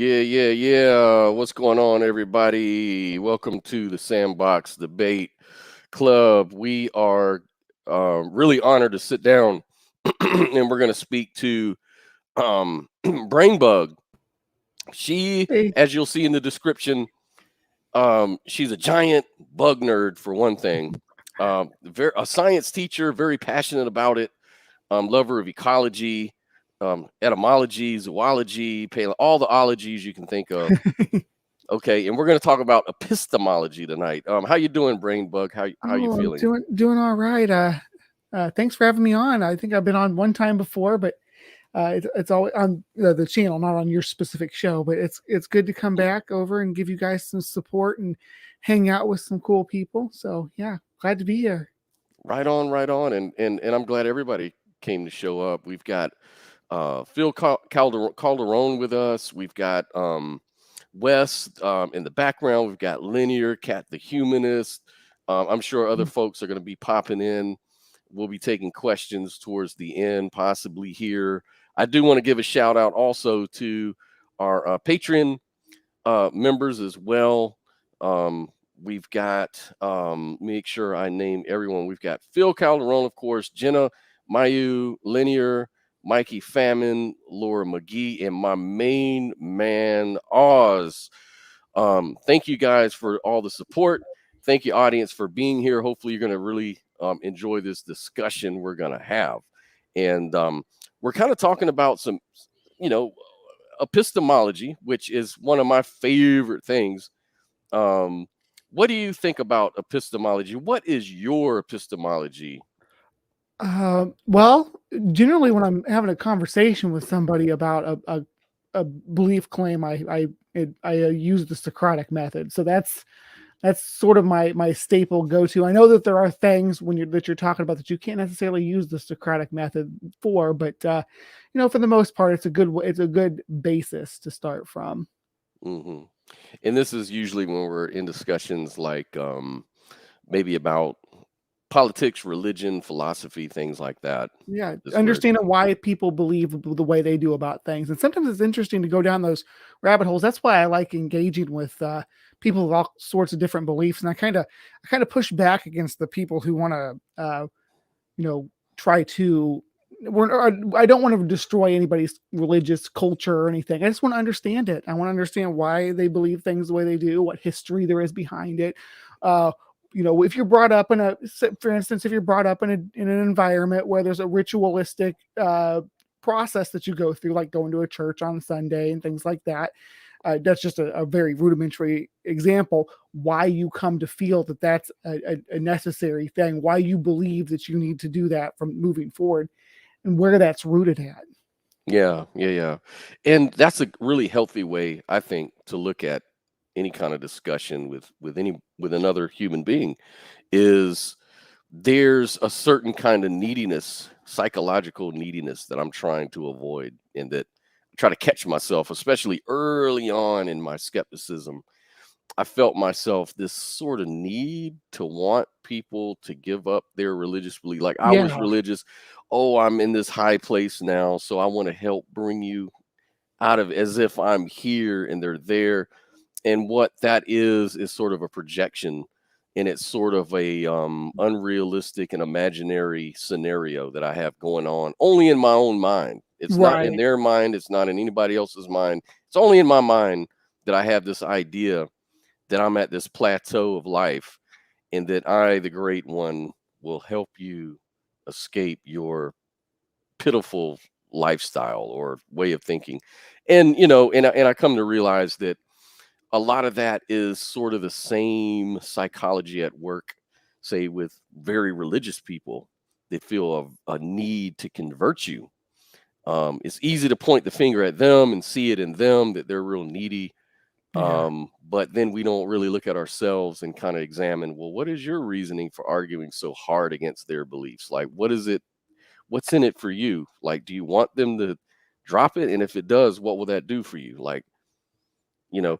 Yeah. What's going on, everybody? Welcome to the Sandbox Debate Club. We are really honored to sit down and we're going to speak to BrainBug. She, Hey. as you'll see in the description, she's a giant bug nerd, for one thing. A science teacher, very passionate about it. Lover of ecology, etymology, zoology, all the ologies you can think of. Okay, and we're going to talk about epistemology tonight. How you doing, BrainBug? How you feeling? I'm doing all right. Thanks for having me on. I think I've been on one time before, but it's always on the channel, not on your specific show. But it's good to come back over and give you guys some support and hang out with some cool people. So yeah, glad to be here. Right on, and I'm glad everybody came to show up. We've got Phil Calderone with us. We've got Wes in the background. We've got Linear, Cat the Humanist. I'm sure other folks are going to be popping in. We'll be taking questions towards the end, possibly here. I do want to give a shout out also to our Patreon members as well. We've got, make sure I name everyone. We've got Phil Calderone, of course, Jenna, Mayu, Linear, Mikey Famine, Laura McGee, and my main man, Oz. Thank you guys for all the support. Thank you, audience, for being here. Hopefully you're going to really enjoy this discussion we're going to have. And we're kind of talking about some, epistemology, which is one of my favorite things. What do you think about epistemology? What is your epistemology? Well, generally when I'm having a conversation with somebody about a belief claim, I use the Socratic method. So that's sort of my staple go-to. I know that there are things that you're talking about that you can't necessarily use the Socratic method for, but for the most part, it's a good basis to start from. Mm-hmm. And this is usually when we're in discussions like maybe about politics, religion, philosophy, things like that. Yeah, understanding why people believe the way they do about things. And sometimes it's interesting to go down those rabbit holes. That's why I like engaging with people with all sorts of different beliefs. And I kind of push back against the people who want to, try to. I don't want to destroy anybody's religious culture or anything. I just want to understand it. I want to understand why they believe things the way they do, what history there is behind it. If you're brought up for instance, if you're brought up in an environment where there's a ritualistic process that you go through, like going to a church on Sunday and things like that, that's just a very rudimentary example. Why you come to feel that that's a necessary thing, why you believe that you need to do that from moving forward, and where that's rooted at. Yeah. And that's a really healthy way, I think, to look at any kind of discussion with another human being. Is there's a certain kind of neediness, psychological neediness, that I'm trying to avoid, and that I try to catch myself, especially early on in my skepticism. I felt myself this sort of need to want people to give up their religious belief. Like I was religious. Oh, I'm in this high place now, so I want to help bring you out of, as if I'm here and they're there. And what that is sort of a projection, and it's sort of a unrealistic and imaginary scenario that I have going on only in my own mind. It's not in their mind. It's not in anybody else's mind. It's only in my mind that I have this idea that I'm at this plateau of life, and that I, the great one, will help you escape your pitiful lifestyle or way of thinking. And I come to realize that a lot of that is sort of the same psychology at work, say, with very religious people. They feel a need to convert you. It's easy to point the finger at them and see it in them that they're real needy. But then we don't really look at ourselves and kind of examine, well, what is your reasoning for arguing so hard against their beliefs? Like, what's in it for you? Like, do you want them to drop it? And if it does, what will that do for you? Like, I'm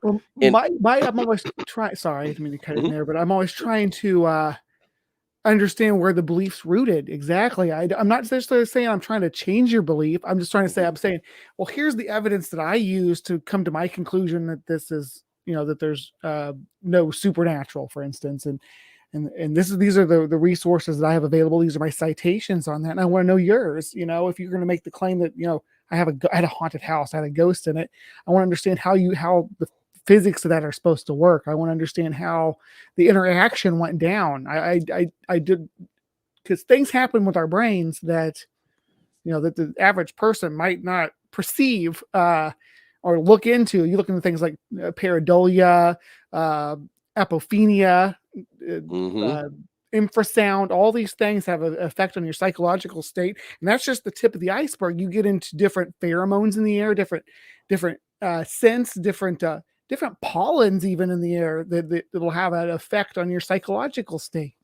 always trying. Sorry, I didn't mean to cut in there, but I'm always trying to understand where the belief's rooted. Exactly. I'm not necessarily saying I'm trying to change your belief. I'm just trying to say, Mhm. I'm saying, well, here's the evidence that I use to come to my conclusion that this is, that there's no supernatural, for instance. And these are the resources that I have available. These are my citations on that. And I want to know yours. If you're going to make the claim that, I had a haunted house, I had a ghost in it. I want to understand how the physics of that are supposed to work. I want to understand how the interaction went down. I did, because things happen with our brains that that the average person might not perceive or look into. You look into things like pareidolia, uh, apophenia, Mhm. uh, infrasound. All these things have an effect on your psychological state, and that's just the tip of the iceberg. You get into different pheromones in the air, different scents, different pollens even in the air that'll have an effect on your psychological state.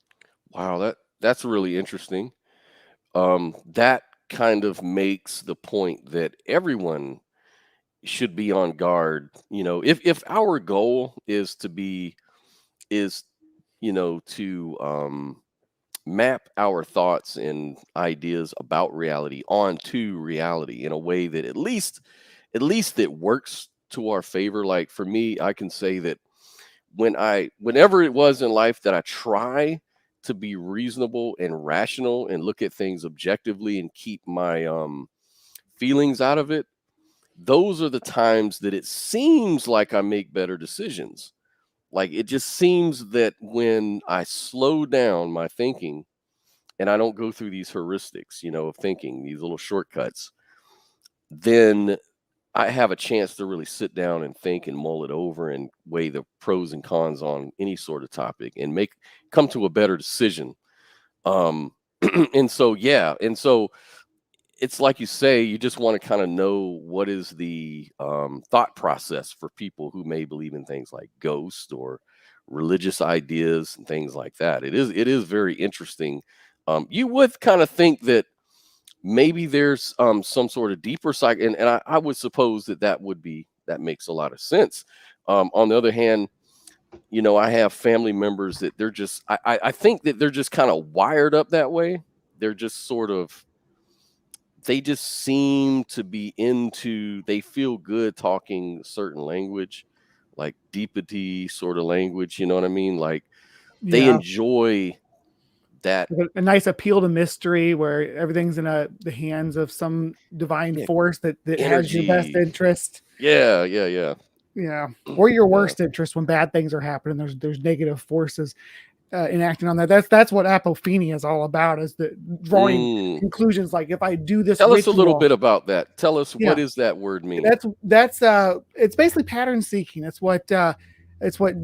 Wow, that's really interesting. That kind of makes the point that everyone should be on guard. If our goal is to map our thoughts and ideas about reality onto reality in a way that at least it works to our favor. Like for me, I can say that whenever it was in life that I try to be reasonable and rational and look at things objectively and keep my feelings out of it, those are the times that it seems like I make better decisions. Like it just seems that when I slow down my thinking and I don't go through these heuristics, of thinking, these little shortcuts, then I have a chance to really sit down and think and mull it over and weigh the pros and cons on any sort of topic and come to a better decision. Um, and so yeah, and so it's like you say, you just want to kind of know what is the thought process for people who may believe in things like ghosts or religious ideas and things like that. It is very interesting. You would kind of think that maybe there's some sort of deeper psych, and I would suppose that makes a lot of sense. On the other hand, I have family members that they're just I think that they're just kind of wired up that way. They're just sort of they just seem to be they feel good talking certain language, like deepity sort of language, you know what I mean? Like they Yeah. enjoy that A nice appeal to mystery where everything's in the hands of some divine e- force that has your best energy. interest. Yeah, yeah, yeah. Yeah, or your Yeah. worst interest when bad things are happening. There's negative forces enacting on that. That's what apophenia is all about. Is the drawing Mm. conclusions like if I do this Tell us a little ritual. bit about that. Tell us, what Yeah, does that word mean? that's it's basically pattern seeking. It's what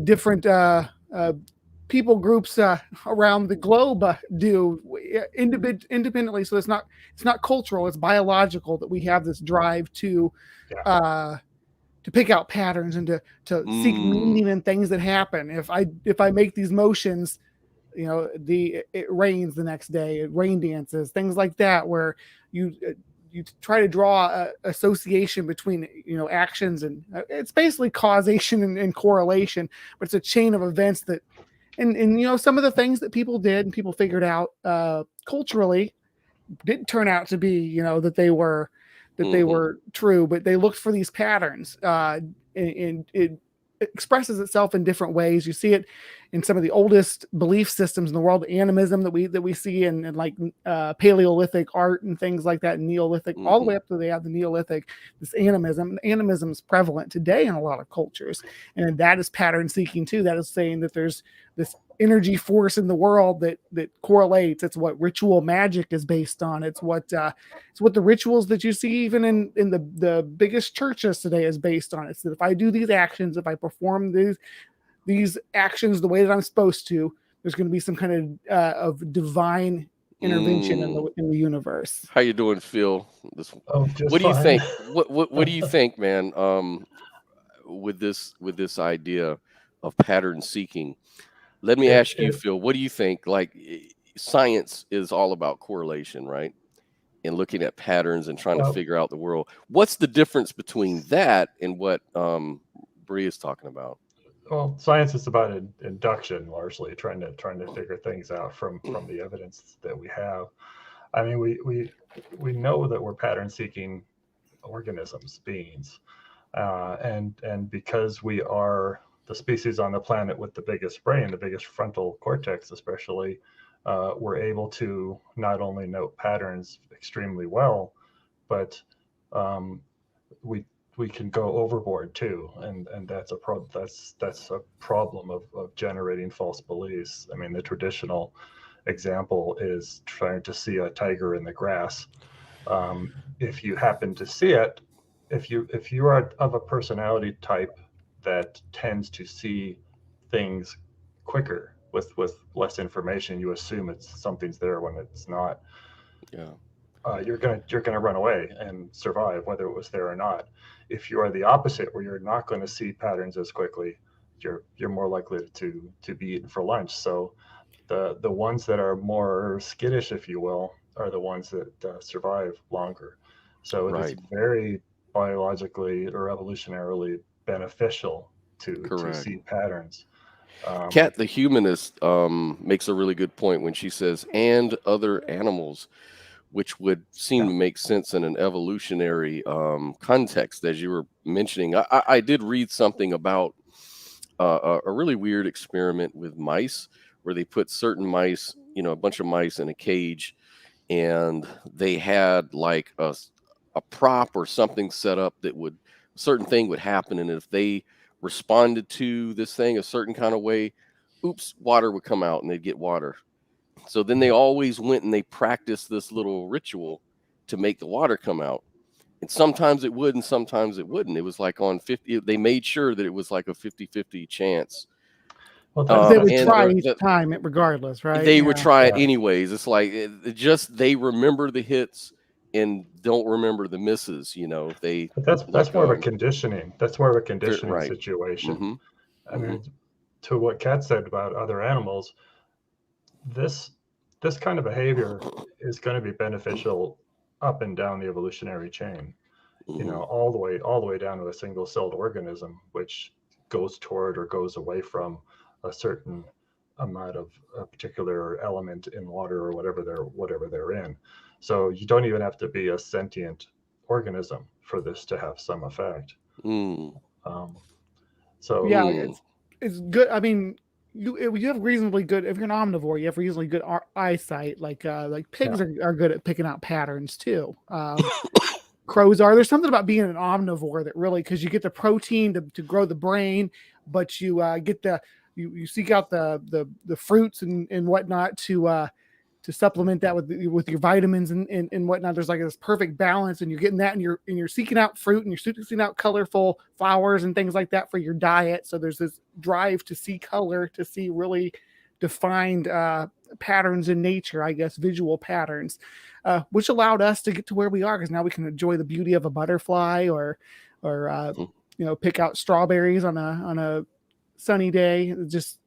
different uh, people groups around the globe do independently. So it's not cultural. It's biological that we have this drive Yeah. uh, to pick out patterns and to seek Mm. meaning in things that happen. If I make these motions, it rains the next day. It rain dances, things like that, where you you try to draw a association between actions, and it's basically causation and correlation, but it's a chain of events that and some of the things that people did and people figured out culturally didn't turn out to be that they Mhm. were true, but they looked for these patterns, and it expresses itself in different ways. You see it in some of the oldest belief systems in the world, animism that we see in like Paleolithic art and things like that, and Neolithic, all the Mhm. way up to the Neolithic. This animism, animism is prevalent today in a lot of cultures, and that is pattern seeking too. That is saying that there's this energy force in the world that correlates. It's what ritual magic is based on. It's what the rituals that you see even in the biggest churches today is based on. It's that if I do these actions, if I perform these actions the way that I'm supposed to, there's going to be some kind of divine intervention in Mm. the universe. How you doing, Phil? Oh, What just do you fine. think? What do you think, man? With this idea of pattern seeking. Let me It, ask you, it, Phil, what do you think? Like science is all about correlation, right? And looking at patterns and trying to well, figure out the world. What's the difference between that and what Bree is talking about? Well, science is about induction largely, trying to figure things out from the evidence that we have. I mean, we know that we're pattern-seeking organisms, beings, and because we are the species on the planet with the biggest brain, the biggest frontal cortex, especially, we're able to not only note patterns extremely well, but um, we we can go overboard too, and that's a problem of generating false beliefs. I mean, the traditional example is trying to see a tiger in the grass. If you happen to see it, if you are of a personality type that tends to see things quicker with less information, you assume something's there when it's not. Yeah. You're gonna run away and survive whether it was there or not. If you are the opposite, where you're not going to see patterns as quickly, you're more likely to be eaten for lunch. So the ones that are more skittish, if you will, are the ones that survive longer. So it is Right. very biologically or evolutionarily beneficial to Correct. see patterns. Kat, the humanist, makes a really good point when she says, and other animals, which would seem Yeah. to make sense in an evolutionary context, as you were mentioning. I did read something about a really weird experiment with mice, where they put certain mice, a bunch of mice in a cage, and they had like a prop or something set up that would a certain thing would happen, and if they responded to this thing a certain kind of way, oops, water would come out and they'd get water. So then they Mhm. always went and they practiced this little ritual to make the water come out. And sometimes it would and sometimes it wouldn't. It was like on 50, they made sure that it was like a 50-50 chance. Well, But they would that's And try what. each time, regardless, right? they would Yeah. try it Yeah. anyways. It's like it just they remember the hits and don't remember the misses. They But that's like more of a conditioning. That's more of a conditioning right. situation. Mm-hmm. I Mm-hmm. mean, to what Kat said about other animals, this this kind of behavior is going to be beneficial up and down the evolutionary chain. Mm-hmm. All the way down to a single-celled organism, which goes toward or goes away from a certain amount of a particular element in water or whatever they're in. So you don't even have to be a sentient organism for this to have some effect. Mm. Um, so Yeah, Mm. it's good. I mean, you have reasonably good if you're an omnivore. You have reasonably good eyesight. Like yeah, pigs are good at picking out patterns too. Crows are. There's something about being an omnivore that really, because you get the protein to grow the brain, but you get you seek out the fruits and whatnot to supplement that with your vitamins and whatnot. There's like this perfect balance, and you're getting that, and you're seeking out fruit, and you're seeking out colorful flowers and things like that for your diet. So there's this drive to see color, to see really defined patterns in nature, I guess, visual patterns, which allowed us to get to where we are, because now we can enjoy the beauty of a butterfly, or pick out strawberries on a sunny day. Just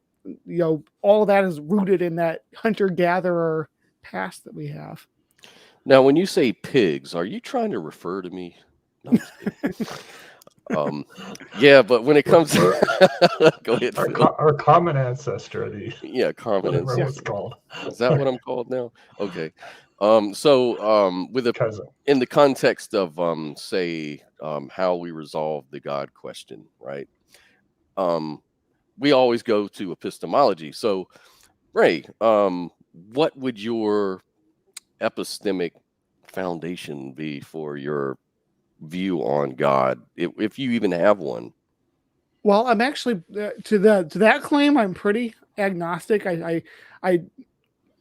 all of that is rooted in that hunter gatherer past that we have. Now, when you say pigs, are you trying to refer to me? No, I'm just kidding. Um, yeah, but when it comes we're, to go ahead, Phil. our common ancestor, the Yeah, common whatever it Yeah. was ancestor. called, Is that what I'm called now? Okay. So with a cousin. in the context of say how we resolve the God question, right? Um, we always go to epistemology. So, Ray, what would your epistemic foundation be for your view on God, if you even have one? Well, I'm actually to that claim, I'm pretty agnostic. I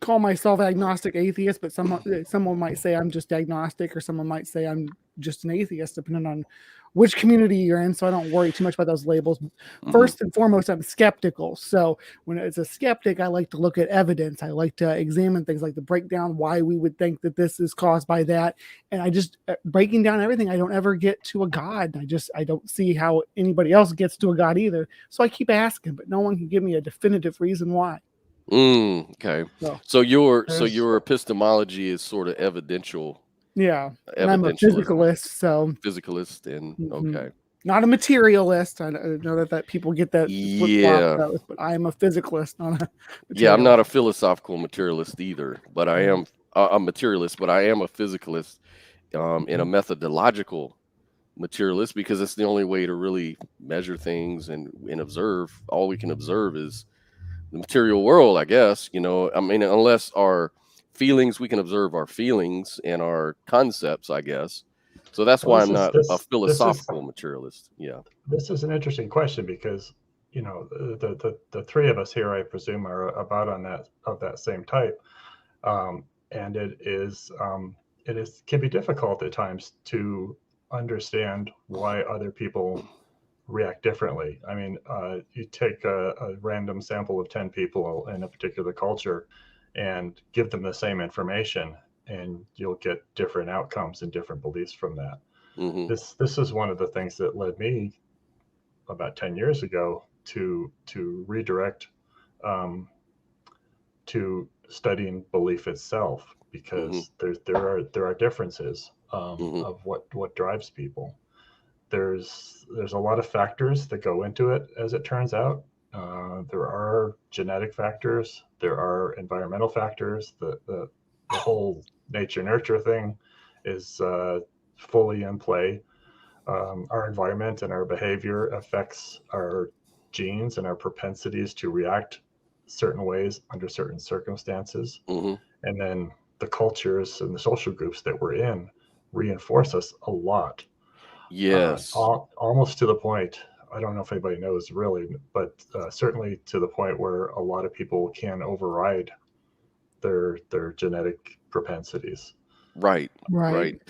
call myself agnostic atheist, but someone might say I'm just agnostic, or someone might say I'm just an atheist, depending on which community you're in. So I don't worry too much about those labels. Hmm. First and foremost, I'm skeptical. So when it's a skeptic, I like to look at evidence. I like to examine things, like to break down why we would think that this is caused by that. And I just breaking down everything. I don't ever get to a God. I don't see how anybody else gets to a God either. So I keep asking, but no one can give me a definitive reason why. Okay. So So your epistemology is sort of yeah, and I'm a evidentialism, physicalist, so physicalist, and mhm. okay. Not a materialist. I know that people get that flip-flop, Yeah. but I am a physicalist, not a Yeah, I'm not a materialist. philosophical materialist either, but I am a materialist, but I am a physicalist, and a methodological materialist, because it's the only way to really measure things and observe. All we can observe is the material world, I guess. I mean, unless our feelings, we can observe our feelings and our concepts, I guess. So that's Well, why this I'm is not a this is philosophical materialist. Yeah. this is an interesting question because the three of us here, I presume, are about on that same type, and it is can be difficult at times to understand why other people react differently. I mean, you take a random sample of 10 people in a particular culture and give them the same information, and you'll get different outcomes and different beliefs from that. Hmm. This is one of the things that led me about 10 years ago to redirect um, to studying belief itself, Hmm. because there are differences Hmm. of what drives people. There's a lot of factors that go into it, as it turns out. There are genetic factors, there are environmental factors. The whole nature nurture thing is fully in play. Our environment and our behavior affects our genes and our propensities to react certain ways under certain circumstances. Hmm. And then the cultures and the social groups that we're in reinforce us a lot, Yes. almost to the point, I don't know if anybody knows really, but certainly to the point where a lot of people can override their genetic propensities. Right. Right. Right.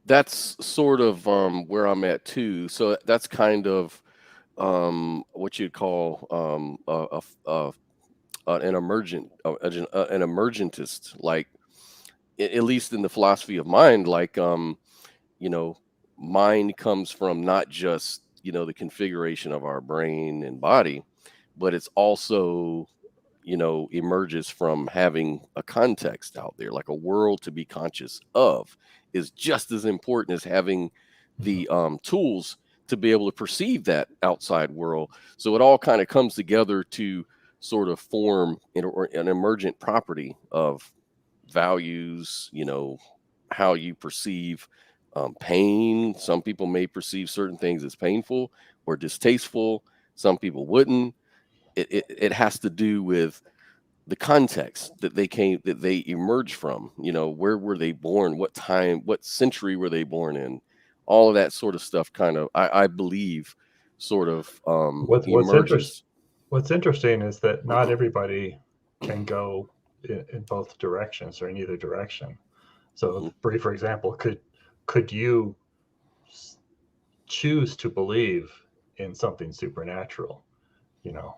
That's sort of where I'm at too. So that's kind of what you'd call an emergent an emergentist, like at least in the philosophy of mind, like you know mind comes from not just the configuration of our brain and body, but it's also emerges from having a context out there, like a world to be conscious of is just as important as having Mhm. the tools to be able to perceive that outside world. So it all kind of comes together to sort of form an emergent property of values, how you perceive pain. Some people may perceive certain things as painful or distasteful. Some people wouldn't. It has to do with the context that they emerge from. Where were they born, what time, what century were they born in, all of that sort of stuff kind of, I believe, sort of What's what's interest emerges. what's interesting is that not everybody can go in both directions or in either direction. So, Hmm. Bree, for example, could you choose to believe in something supernatural?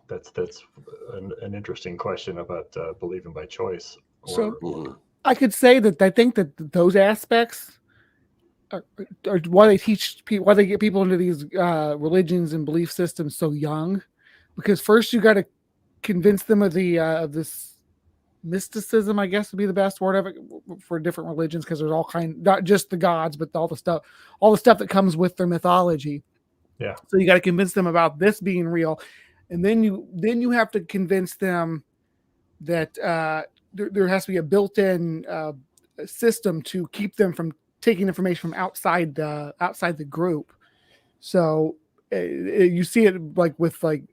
That's an interesting question about believing by choice, So or I could say that I think that those aspects are why they teach people, why they get people into these religions and belief systems so young, because first you got to convince them of the of this mysticism, I guess would be the best word of it for different religions, because there's all kind, not just the gods, but all the stuff that comes with their mythology. yeah, So you got to convince them about this being real, and then you have to convince them that there has to be a built-in system to keep them from taking information from outside the group. So you see it like with like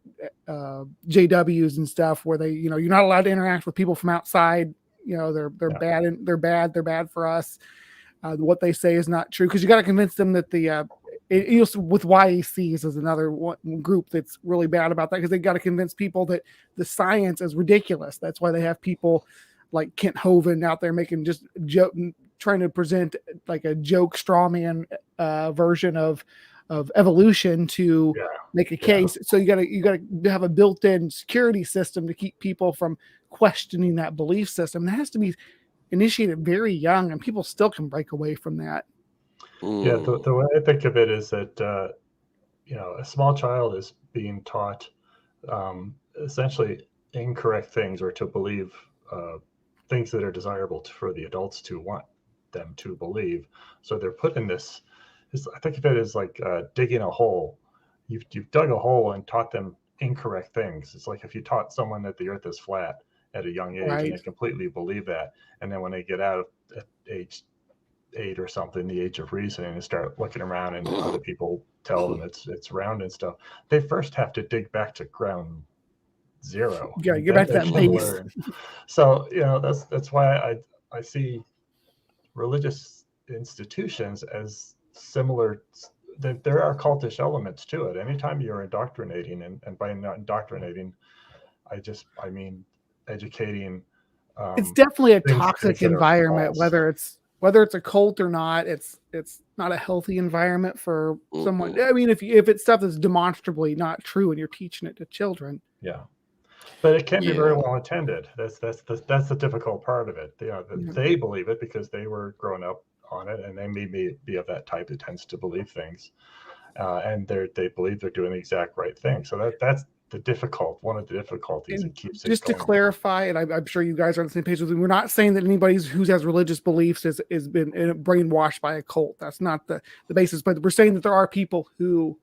JWs and stuff, where they, you're not allowed to interact with people from outside. They're yeah, bad, and they're bad for us. What they say is not true, because you got to convince them that with YACs is another group that's really bad about that, because they got to convince people that the science is ridiculous. That's why they have people like Kent Hovind out there making just joke, trying to present like a joke straw man version of evolution to yeah, make a yeah. case. So you gotta have a built-in security system to keep people from questioning that belief system. That has to be initiated very young, and people still can break away from that. Yeah, Mm. the way I think of it is that a small child is being taught essentially incorrect things, or to believe things that are desirable for the adults to want them to believe. So they're put in this. I think of it as like digging a hole you've dug a hole and taught them incorrect things. It's like if you taught someone that the earth is flat at a young age and Right. they completely believe that, and then when they get out at age 8 or something, the age of reasoning, and start looking around and other people tell them it's round and stuff, they first have to dig back to ground zero. Yeah, And get then back to they that can base. learn. So that's why I see religious institutions as similar. That there are cultish elements to it. Anytime you're indoctrinating, and by not indoctrinating, I mean educating. It's definitely a things toxic that are environment, false. whether it's a cult or not. It's not a healthy environment for someone. Mhm. I mean, if it's stuff that's demonstrably not true and you're teaching it to children. Yeah, but it can be very Yeah. well intended. That's the difficult part of it. Yeah. They believe it because they were grown up on it, and they may be of that type that tends to believe things, and they believe they're doing the exact right thing. So that's one of the difficulties And that keeps it just to going. clarify, and I'm sure you guys are on the same page with me, we're not saying that anybody who has religious beliefs is been brainwashed by a cult. That's not the basis. But we're saying that there are people who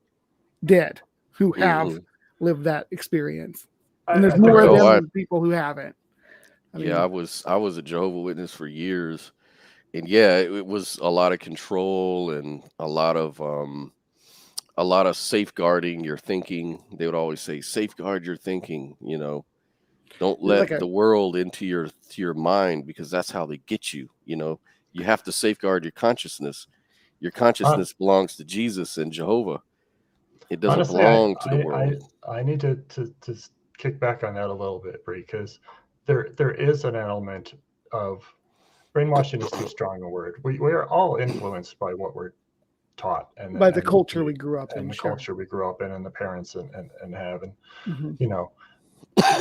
have Mhm. lived that experience, and there's I think more of Oh, them I than people who haven't. I yeah, mean, I was a Jehovah's Witness for years, and yeah, it was a lot of control and a lot of safeguarding your thinking. They would always say, "Safeguard your thinking." Don't like let the world into your mind because that's how they get you. You have to safeguard your consciousness. Your hon- consciousness belongs to Jesus and Jehovah. It doesn't honestly, belong to the world. I need to kick back on that a little bit, because there is an element of brainwashing is too strong a word. We are all influenced by what we're taught, by the culture we grew up in, and the sure. culture we grew up in, and the parents and have. And Mhm.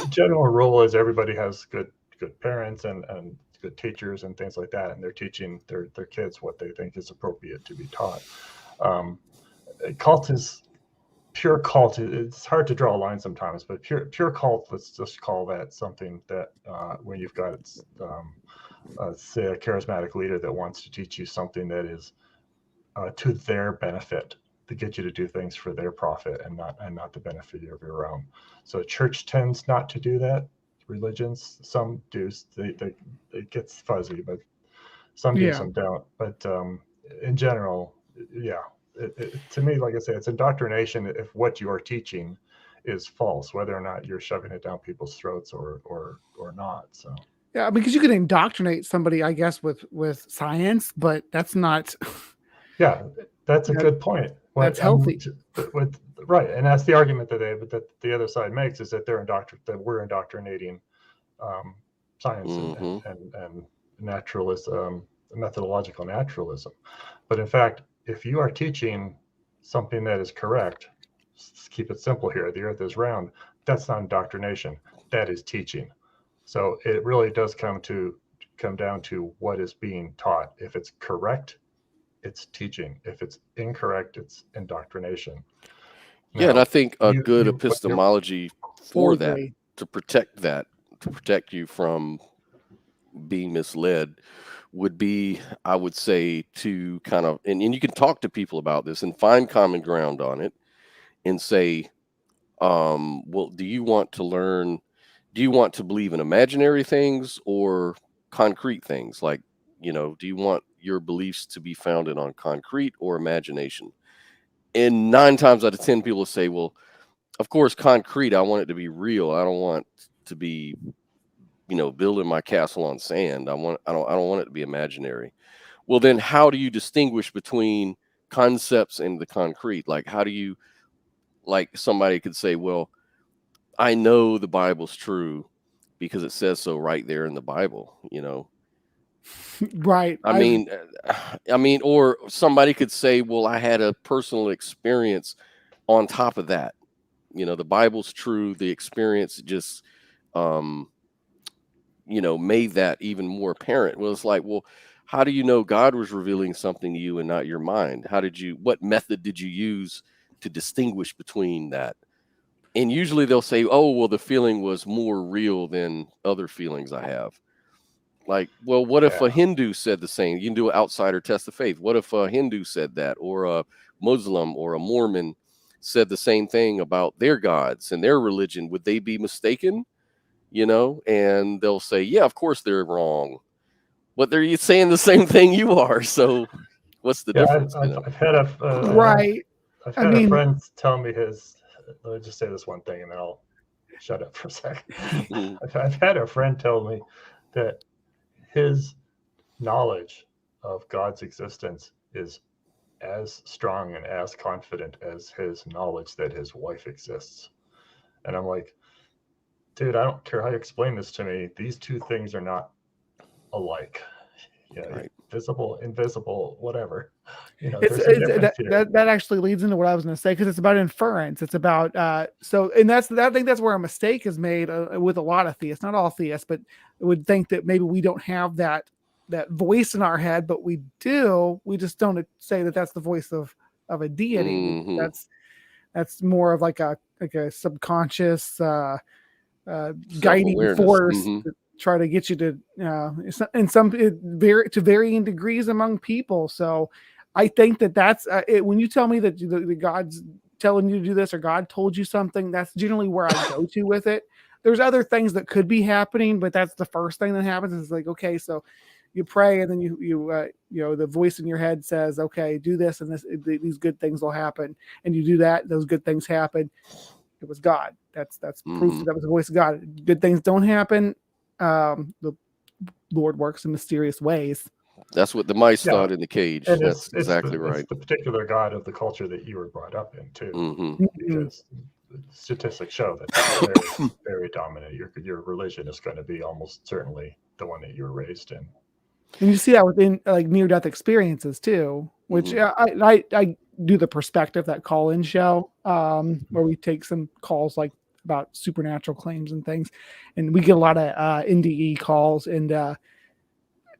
general rule is everybody has good parents and good teachers and things like that, and they're teaching their kids what they think is appropriate to be taught. um, Cult is pure cult. It's hard to draw a line sometimes, but pure cult, let's just call that something that when you've got say a charismatic leader that wants to teach you something that is to their benefit, to get you to do things for their profit and not the benefit of your own. So church tends not to do that. Religions, some do. It gets fuzzy, but some do, Yeah. some don't. But in general, yeah. To me, like I say, it's indoctrination if what you are teaching is false, whether or not you're shoving it down people's throats or not. So Yeah, because you can indoctrinate somebody, I guess, with science, but that's not yeah, that's a that, good point. that's healthy. Right, and that's the argument that the other side makes, is that that we're indoctrinating science Mhm. and naturalism, methodological naturalism. But in fact, if you are teaching something that is correct, let's keep it simple here, the earth is round, that's not indoctrination, that is teaching. So it really does come down to what is being taught. If it's correct, it's teaching. If it's incorrect, it's indoctrination. Yeah, and Now, I think a good what you're epistemology Full for that, agree. to protect to protect you from being misled, would be, I would say, to kind of, and you can talk to people about this and find common ground on it and say, well, do you want to believe in imaginary things or concrete things? Like, do you want your beliefs to be founded on concrete or imagination? And 9 times out of 10, people will say, well, of course, concrete, I want it to be real. I don't want to be, building my castle on sand. I don't want it to be imaginary. Well, then how do you distinguish between concepts and the concrete? Like, how do you, like, somebody could say, well, I know the Bible's true because it says so right there in the Bible. Right. I mean, or somebody could say, well, I had a personal experience on top of that. The Bible's true. The experience just, um, made that even more apparent. Well, it's like, well, how do you know God was revealing something to you and not your mind? What method did you use to distinguish between that? And usually they'll say, oh, well, the feeling was more real than other feelings I have. Like, well, what if yeah, a Hindu said the same? You can do an outsider test of faith. What if a Hindu said that, or a Muslim or a Mormon? said the same thing about their gods and their religion, would they be mistaken? And they'll say, yeah, of course they're wrong, but they're saying the same thing you are. So what's the difference? I've had a right. I've I had mean- a friend tell me his. Let me just say this one thing, and then I'll shut up for a second. I've had a friend tell me that his knowledge of God's existence is as strong and as confident as his knowledge that his wife exists. And I'm like, dude, I don't care how you explain this to me. These two things are not alike. Right. Visible, invisible, whatever. There's a difference here. That actually leads into what I was going to say, because it's about inference. It's about I think that's where a mistake is made with a lot of theists, not all theists, but would think that maybe we don't have that voice in our head, but we do. We just don't say that that's the voice of a deity. Mm-hmm. That's more of like a subconscious guiding force. Mm-hmm. Try to get you to to varying degrees among people. So I think that's when you tell me that the God's telling you to do this, or God told you something, that's generally where I go to with it. There's other things that could be happening, but that's the first thing that happens. It's like, okay, so you pray, and then you the voice in your head says, okay, do this, and these good things will happen, and you do that, those good things happen. It was God. That's proof that was the voice of God. Good things don't happen. The Lord works in mysterious ways. That's what the mice thought in the cage. And that's exactly right. It's the particular God of the culture that you were brought up in too, Mm-hmm. because statistics show that very, very dominant. Your religion is going to be almost certainly the one that you were raised in. And you see that within like near-death experiences too, which I do the Perspective, that call-in show, where we take some calls like about supernatural claims and things, and we get a lot of NDE calls. And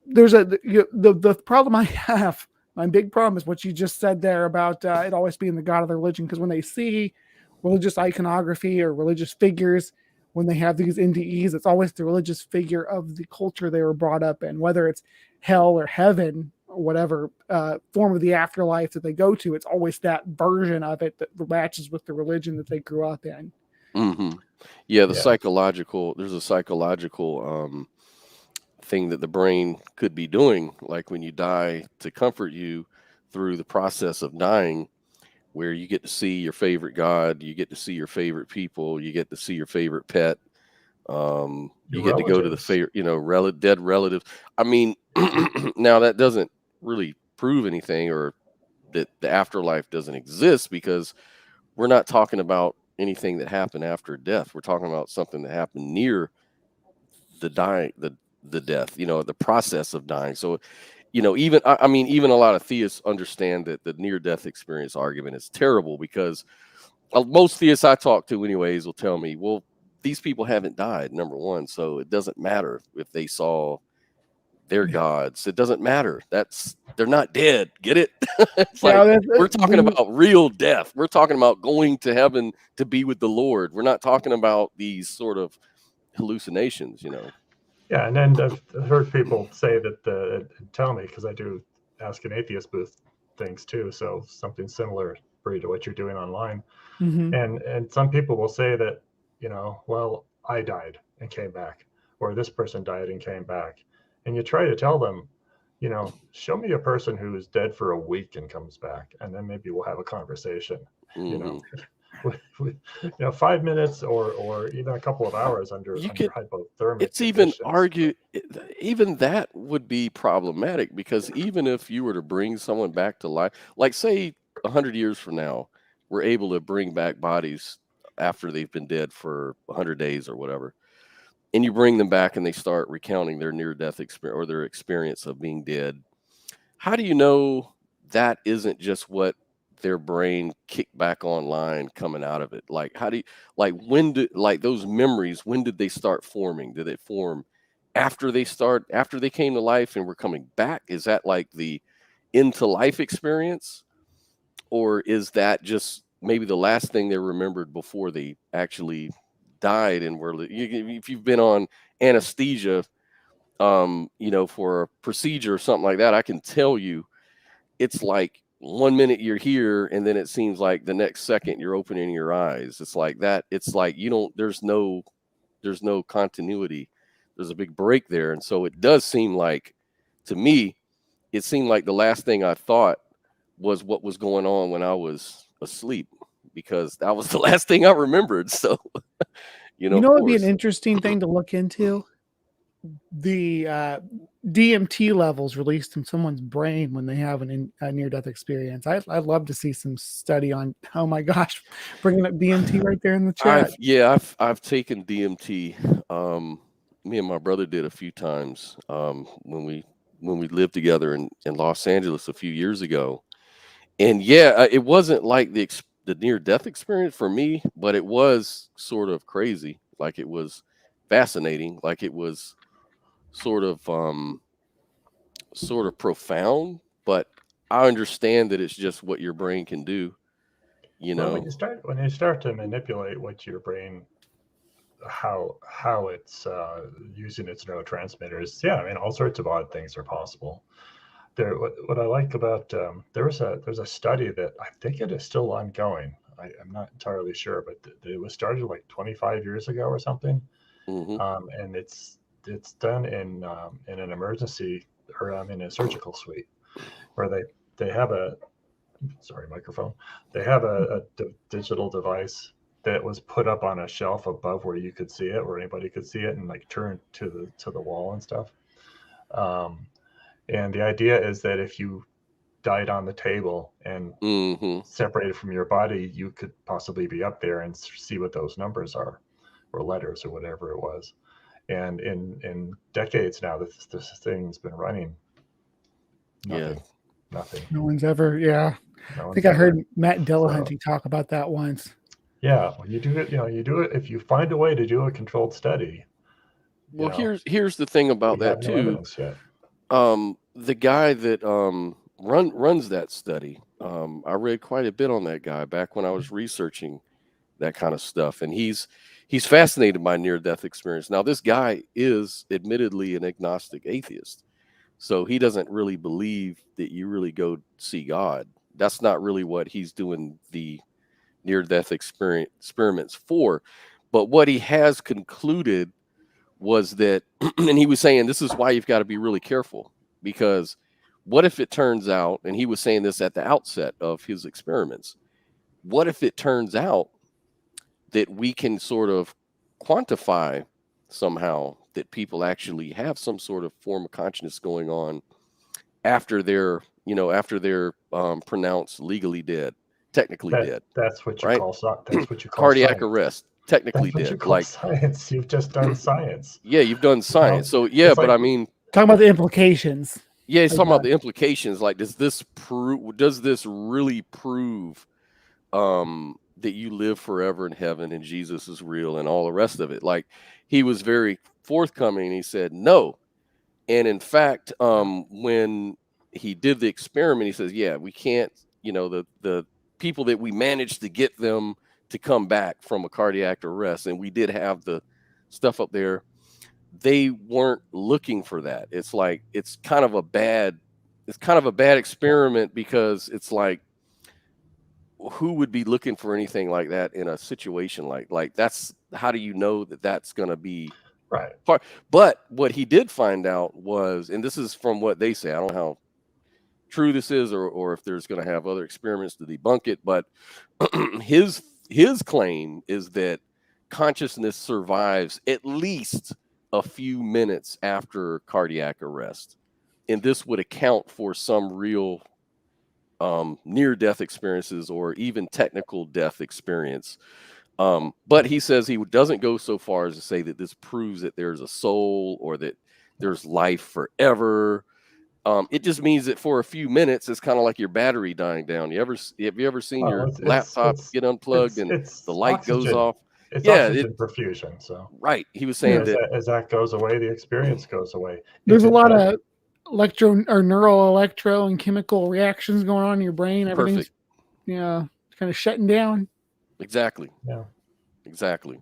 there's the problem I have. My big problem is what you just said there about it always being the God of the religion, because when they see religious iconography or religious figures, when they have these NDEs, it's always the religious figure of the culture they were brought up in, whether it's hell or heaven or whatever form of the afterlife that they go to. It's always that version of it that matches with the religion that they grew up in. Mm-hmm. Yeah, psychological. There's a psychological thing that the brain could be doing, like when you die, to comfort you through the process of dying, where you get to see your favorite God, you get to see your favorite people, you get to see your favorite pet, you get to go to the favorite, dead relatives. I mean, now that doesn't really prove anything, or that the afterlife doesn't exist, because we're not talking about anything that happened after death. We're talking about something that happened near the dying, the death, the process of dying. So, even a lot of theists understand that the near-death experience argument is terrible, because most theists I talk to anyways will tell me, well, these people haven't died, number one, so it doesn't matter if they saw their gods. It doesn't matter. They're not dead. Get it? It's we're talking about real death. We're talking about going to heaven to be with the Lord. We're not talking about these sort of hallucinations, Yeah, and then I've heard people say that tell me, because I do Ask an Atheist booth things too, so something similar, Bre, to what you're doing online. Mm-hmm. And some people will say that, well, I died and came back, or this person died and came back. And you try to tell them, show me a person who is dead for a week and comes back, and then maybe we'll have a conversation. Mm-hmm. 5 minutes or even a couple of hours under hypothermic. It's even even that would be problematic, because even if you were to bring someone back to life, like say 100 years from now, we're able to bring back bodies after they've been dead for 100 days or whatever, and you bring them back and they start recounting their near-death experience or their experience of being dead. How do you know that isn't just what their brain kicked back online coming out of it? Like, how do you, when did, those memories, when did they start forming? Did it form after they came to life and were coming back? Is that like the into life experience? Or is that just maybe the last thing they remembered before they actually died and were, if you've been on anesthesia, for a procedure or something like that, I can tell you, it's like 1 minute you're here, and then it seems like the next second you're opening your eyes. It's like that. It's like you don't. There's no continuity. There's a big break there, and so it does seem like, to me, it seemed like the last thing I thought was what was going on when I was asleep, because that was the last thing I remembered. So, You of know, it'd be an course. interesting thing to look into. The DMT levels released in someone's brain when they have a near-death experience. I'd love to see some study on. Oh my gosh, bringing up DMT right there in the chat. I've taken DMT. Me and my brother did a few times when we lived together in Los Angeles a few years ago. And it wasn't like the near-death experience for me, but it was sort of crazy. Like, it was fascinating. Like, it was sort of profound. But I understand that it's just what your brain can do. Well, when you start to manipulate what your brain, how it's using its neurotransmitters, I mean, all sorts of odd things are possible. What I like about there's a study that I think it is still ongoing. I'm not entirely sure, but it was started like 25 years ago or something, and it's done in an emergency, or in a surgical suite, where they have microphone. They have a digital device that was put up on a shelf above where you could see it, where anybody could see it, and like turned to the wall and stuff. And the idea is that if you died on the table and separated from your body, you could possibly be up there and see what those numbers are, or letters, or whatever it was. And in decades now, this thing's been running. Nothing. No one's ever. No I think I heard Matt Dillahunty talk about that once. Yeah, when you do it, you do it. If you find a way to do a controlled study. Well, here's the thing about that too. The guy that runs that study, I read quite a bit on that guy back when I was researching that kind of stuff, and he's fascinated by near-death experience. Now, this guy is admittedly an agnostic atheist, so he doesn't really believe that you really go see God. That's not really what he's doing the near-death experiments for. But what he has concluded was that, and he was saying this is why you've got to be really careful, because what if it turns out, and he was saying this at the outset of his experiments, what if it turns out that we can sort of quantify somehow that people actually have some sort of form of consciousness going on after they're pronounced legally dead, technically dead. That's what you call that's what you call cardiac science. arrest, technically that's what dead. You call science. You've just done science. Yeah, you've done science. So but I mean, talking about the implications. Yeah, he's talking about the implications. Like, does this really prove that you live forever in heaven and Jesus is real and all the rest of it? Like, he was very forthcoming. He said no. And in fact, when he did the experiment, he says, we can't, the people that we managed to get them to come back from a cardiac arrest, and we did have the stuff up there, they weren't looking for that. It's like, it's kind of a bad experiment, because it's like, who would be looking for anything like that in a situation like that's, how do you know that that's going to be right? But what he did find out was, and this is from what they say, I don't know how true this is, or if there's going to have other experiments to debunk it, but his claim is that consciousness survives at least a few minutes after cardiac arrest, and this would account for some real near-death experiences, or even technical death experience. But he says he doesn't go so far as to say that this proves that there's a soul or that there's life forever. It just means that for a few minutes, it's kind of like your battery dying down. Have you ever seen your laptop get unplugged and the light goes off? It's oxygen perfusion. So right, he was saying that as that goes away, the experience goes away. There's a lot of electro and chemical reactions going on in your brain. Everything's kind of shutting down. Exactly. Yeah. Exactly.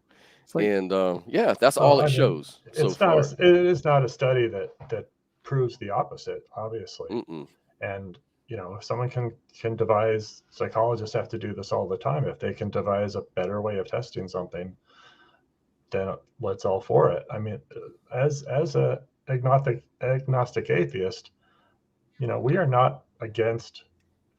And that's all it shows. It is not a study that proves the opposite, obviously. Mm-mm. And if someone can devise, psychologists have to do this all the time. If they can devise a better way of testing something, then let's all for it. I mean, as a agnostic atheist, we are not against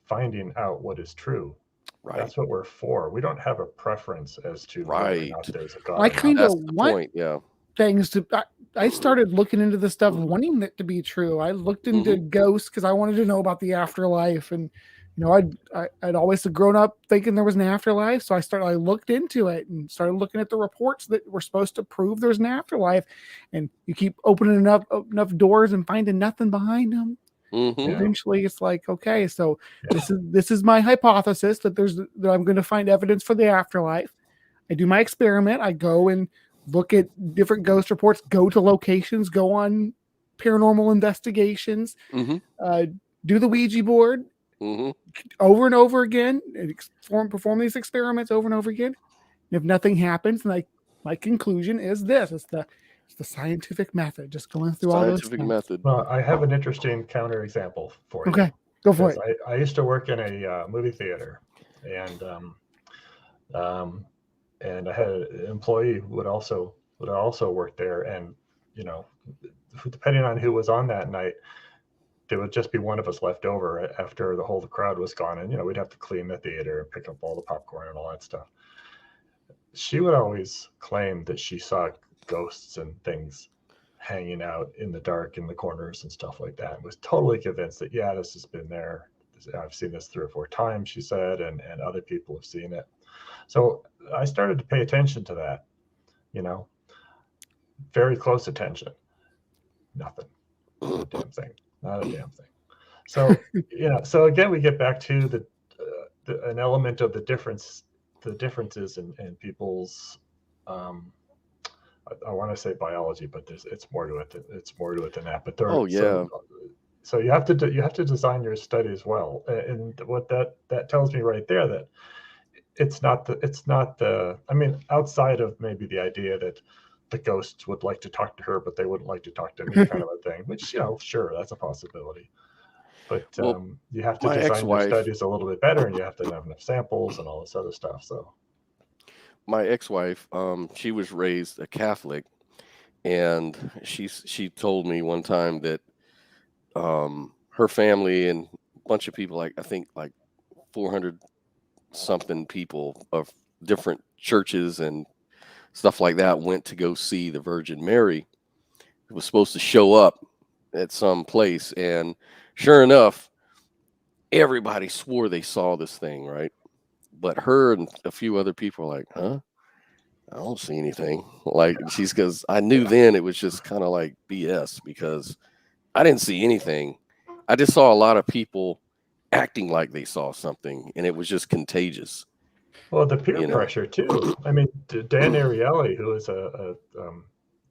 finding out what is true. Right. That's what we're for. We don't have a preference as to whether or not there's a God. I kind of That's the want point. Yeah. things to. I started looking into this stuff, wanting it to be true. I looked into ghosts because I wanted to know about the afterlife, and I'd always grown up thinking there was an afterlife. So I looked into it and started looking at the reports that were supposed to prove there's an afterlife, and you keep opening enough doors and finding nothing behind them. Eventually it's like, okay, so this is my hypothesis that I'm going to find evidence for the afterlife. I do my experiment. I go and look at different ghost reports, go to locations, go on paranormal investigations, do the Ouija board over and over again, and perform these experiments over and over again. And if nothing happens, then my conclusion is this: it's the scientific method, just going through all those Scientific method. Well, I have an interesting counterexample for you. Okay, go for it. I used to work in a movie theater, and I had an employee who would also work there, and depending on who was on that night, there would just be one of us left over after the whole crowd was gone, and we'd have to clean the theater and pick up all the popcorn and all that stuff. She would always claim that she saw ghosts and things hanging out in the dark in the corners and stuff like that, and was totally convinced that this has been there. I've seen this 3 or 4 times, she said, and other people have seen it. So I started to pay attention to that, very close attention. Nothing. Not a damn thing. Not a damn thing. So so again, we get back to an element of the differences in people's I want to say biology, but it's more to it. It's more to it than that. But so you have to design your studies well, and what that tells me right there, that it's not the I mean, outside of maybe the idea that the ghosts would like to talk to her, but they wouldn't like to talk to me, kind of a thing. Which sure, that's a possibility. But you have to design your studies a little bit better, and you have to have enough samples and all this other stuff. So. My ex-wife, she was raised a Catholic, and she told me one time that her family and a bunch of people, I think 400 something people of different churches and stuff like that, went to go see the Virgin Mary. It was supposed to show up at some place, and sure enough, everybody swore they saw this thing, right? But her and a few other people were like, huh? I don't see anything. Because I knew then it was just kind of like BS, because I didn't see anything. I just saw a lot of people acting like they saw something, and it was just contagious. Well, the peer pressure too. I mean, Dan Ariely, who is a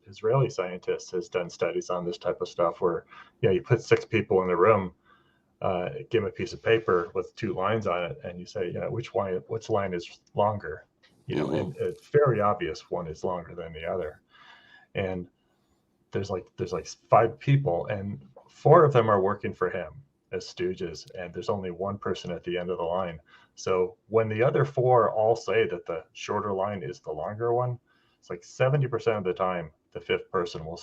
Israeli scientist, has done studies on this type of stuff where you put 6 people in the room, give them a piece of paper with 2 lines on it, and you say, which line is longer, and it's very obvious one is longer than the other. And there's like 5 people, and 4 of them are working for him as stooges, and there's only 1 person at the end of the line. So when the other 4 all say that the shorter line is the longer one, it's like 70% of the time the 5th person will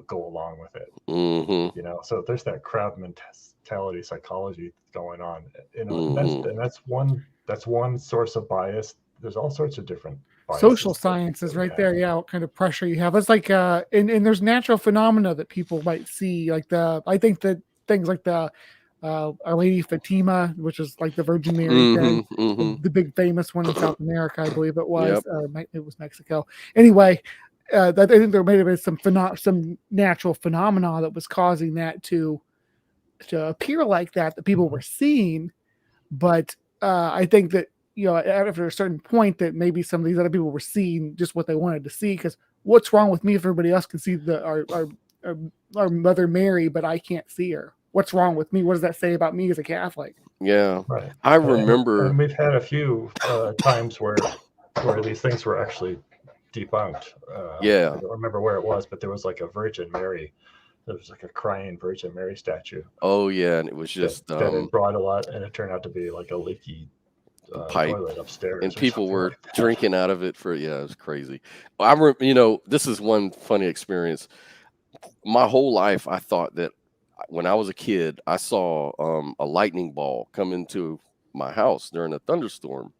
go along with it. So there's that crowd mentality psychology going on, that's one source of bias. There's all sorts of different biases. Social sciences right there. Yeah, what kind of pressure you have. It's like and there's natural phenomena that people might see, like I think that things like the Our Lady Fatima, which is like the Virgin Mary thing, the big famous one in South America, I believe it was. It was Mexico. Anyway, I think there may have been some natural phenomena that was causing that to appear like that people were seeing. But I think that after a certain point, that maybe some of these other people were seeing just what they wanted to see. Because what's wrong with me if everybody else can see our Mother Mary, but I can't see her? What's wrong with me? What does that say about me as a Catholic? Yeah, right. I remember. And we've had a few times where these things were actually debunked. I don't remember where it was, but there was like a Virgin Mary there was like a crying Virgin Mary statue Oh yeah, and it was just that it brought a lot, and it turned out to be like a leaky pipe, toilet upstairs, and or people something were like that. drinking out of it for yeah, it was crazy. This is one funny experience. My whole life, I thought that when I was a kid, I saw a lightning ball come into my house during a thunderstorm,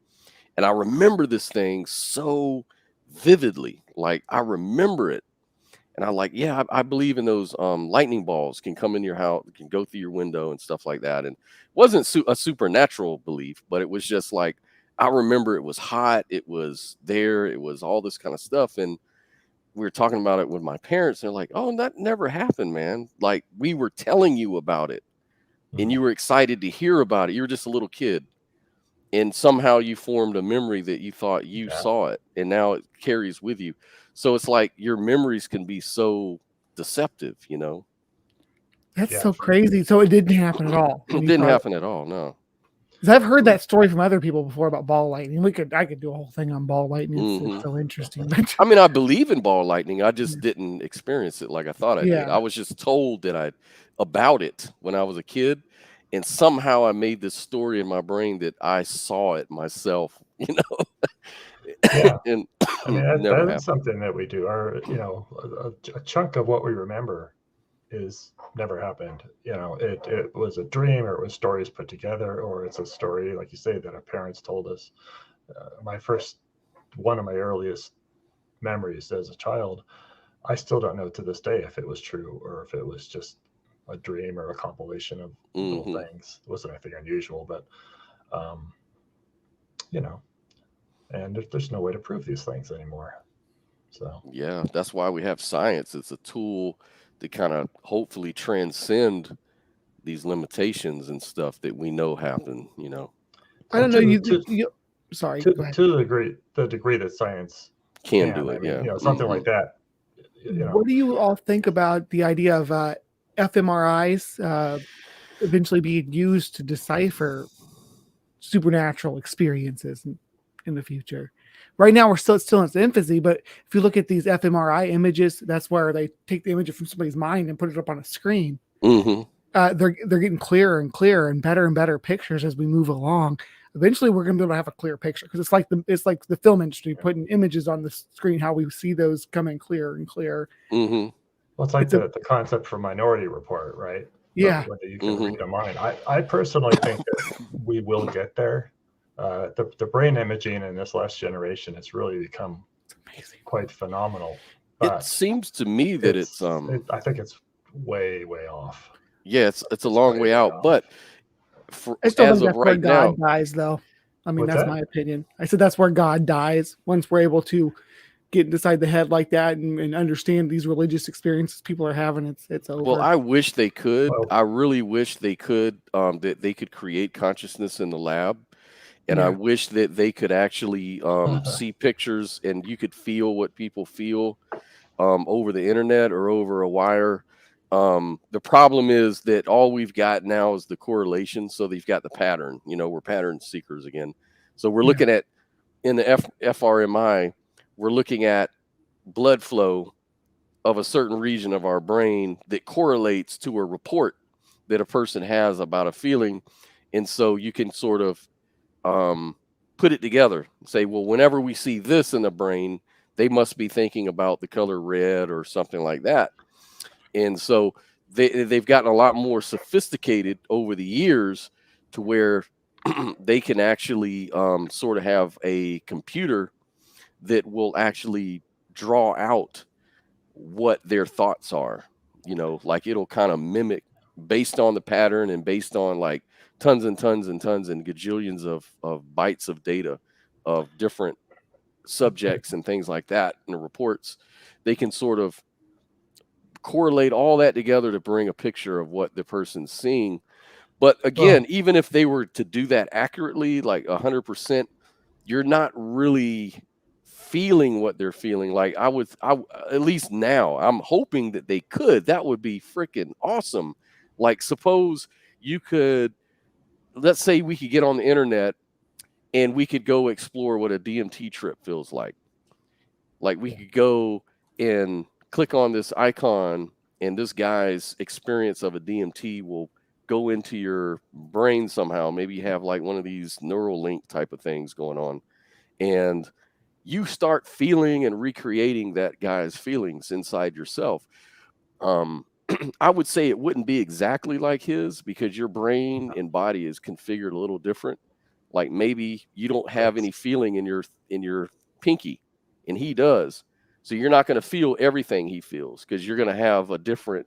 and I remember this thing so vividly. Like I remember it. And I like, yeah, I believe in those lightning balls can come in your house, can go through your window and stuff like that. And it wasn't a supernatural belief, but it was just like I remember it was hot, it was there, it was all this kind of stuff. And we were talking about it with my parents. And they're like, "Oh, that never happened, man. Like we were telling you about it, and you were excited to hear about it. You were just a little kid, and somehow you formed a memory that you thought you Yeah. saw it, and now it carries with you." So it's like your memories can be so deceptive, That's Yeah, so sure. crazy. So it didn't happen at all. It didn't happen at all, no. 'Cause I've heard that story from other people before about ball lightning. I could do a whole thing on ball lightning. It's so interesting. But I mean, I believe in ball lightning. I just didn't experience it like I thought I did. yeah, I was just told about it when I was a kid, and somehow I made this story in my brain that I saw it myself, Yeah. and I mean, never that's happened. something that we do. A chunk of what we remember is never happened. It was a dream, or it was stories put together, or it's a story, like you say, that our parents told us. One of my earliest memories as a child, I still don't know to this day if it was true or if it was just a dream or a compilation of little things. It wasn't anything unusual, but, um, you know, and there's no way to prove these things anymore. So, Yeah, that's why we have science. It's a tool to kind of hopefully transcend these limitations and stuff that we know happen, I don't know. to Sorry, to go ahead. to the degree that science Can can, do I it, mean, yeah. something like that, What do you all think about the idea of fMRIs eventually being used to decipher supernatural experiences in the future? Right now, it's still in its infancy, but if you look at these fMRI images, that's where they take the image from somebody's mind and put it up on a screen. They're getting clearer and clearer and better pictures as we move along. Eventually, we're going to be able to have a clear picture, because it's like the film industry putting images on the screen, how we see those coming clearer and clearer. Well, it's like the concept for Minority Report, right? Yeah. Whether you can read a mind. I personally think that we will get there. The brain imaging in this last generation has really become quite phenomenal. It seems to me that I think it's way off. Yeah, it's a long way out, but I still as think of that's where right now, God dies, though. I mean, What's that's that? my opinion. I said that's where God dies, once we're able to get inside the head like that and understand these religious experiences people are having. It's over. well, I wish they could. Well, I really wish they could, that they could create consciousness in the lab. And I Yeah. wish that they could actually see pictures and you could feel what people feel over the internet or over a wire. The problem is that all we've got now is the correlation. So they've got the pattern, we're pattern seekers again. So we're looking at, in the FRMI, we're looking at blood flow of a certain region of our brain that correlates to a report that a person has about a feeling. And so you can sort of put it together and say, well, whenever we see this in the brain, they must be thinking about the color red or something like that. And so they've gotten a lot more sophisticated over the years to where they can actually sort of have a computer that will actually draw out what their thoughts are, like it'll kind of mimic based on the pattern and based on like tons and tons and tons and gajillions of bytes of data of different subjects and things like that in the reports. They can sort of correlate all that together to bring a picture of what the person's seeing. But again, even if they were to do that accurately, like 100%, you're not really feeling what they're feeling. Like I at least now I'm hoping that they could. That would be freaking awesome. Like suppose you could, let's say we could get on the internet and we could go explore what a DMT trip feels like. Like we could go and click on this icon and this guy's experience of a DMT will go into your brain somehow. Maybe you have like one of these neural link type of things going on, and you start feeling and recreating that guy's feelings inside yourself. Um, I would say it wouldn't be exactly like his because your brain and body is configured a little different. Like maybe you don't have any feeling in your pinky, and he does. So you're not going to feel everything he feels because you're going to have a different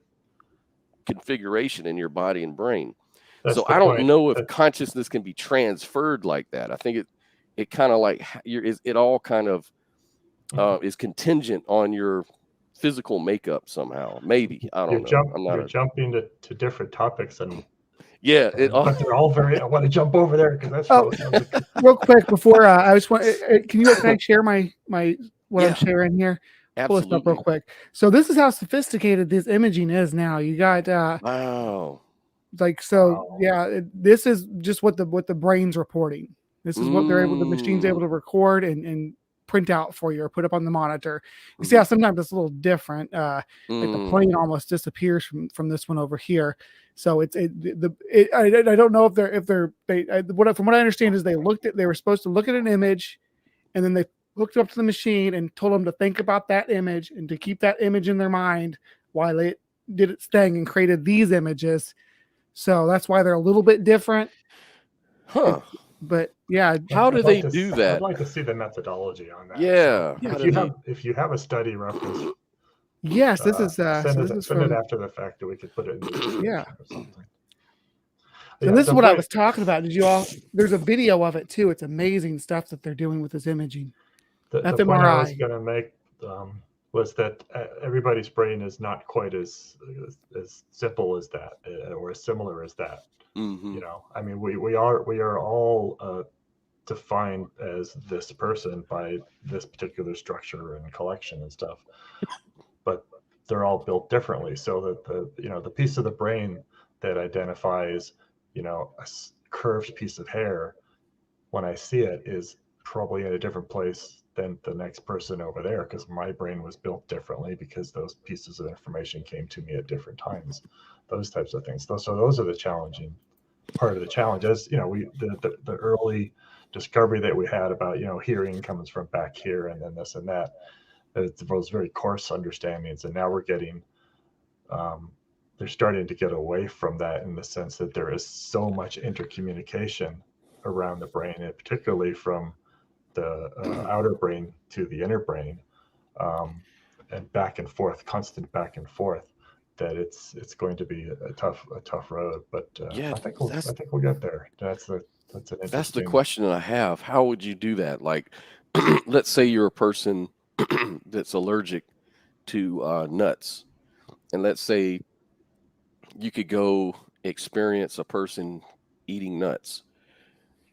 configuration in your body and brain. That's So the I don't point. know if consciousness can be transferred like that. I think it kind of like it all kind of is contingent on your physical makeup somehow. Maybe I don't know. You're jumping to different topics, and yeah, but they're all very. I want to jump over there because that's real quick before I just want. Can I share my what I'm sharing here? Absolutely. Pull this up real quick. So this is how sophisticated this imaging is now. You got wow. Like so, yeah. This is just what the brain's reporting. This is what the machine's able to record and print out for you or put up on the monitor. You see how sometimes it's a little different. Like the plane almost disappears from this one over here. So I don't know from what I understand is they were supposed to look at an image, and then they hooked it up to the machine and told them to think about that image and to keep that image in their mind while it did its thing and created these images. So that's why they're a little bit different. Huh. But yeah, how do they do that? I'd like to see the methodology on that. Yeah. So if you have a study reference, yes, this is send it after the fact that we could put it in the description or something. So this is what I was talking about. There's a video of it too. It's amazing stuff that they're doing with this imaging. The point I was going to make was that everybody's brain is not quite as simple as that, or as similar as that. You know, I mean, we are all defined as this person by this particular structure and collection and stuff, but they're all built differently. So that the piece of the brain that identifies, a curved piece of hair, when I see it, is probably in a different place than the next person over there, because my brain was built differently because those pieces of information came to me at different times, those types of things. So those are the challenging part of the challenge. As the early discovery that we had about hearing comes from back here and then this and that, those very coarse understandings, and now we're getting they're starting to get away from that, in the sense that there is so much intercommunication around the brain, and particularly from the outer brain to the inner brain, and back and forth, constant back and forth, that it's going to be a tough road. But I think we'll get there. That's the question that I have. How would you do that? Like, let's say you're a person that's allergic to nuts, and let's say you could go experience a person eating nuts.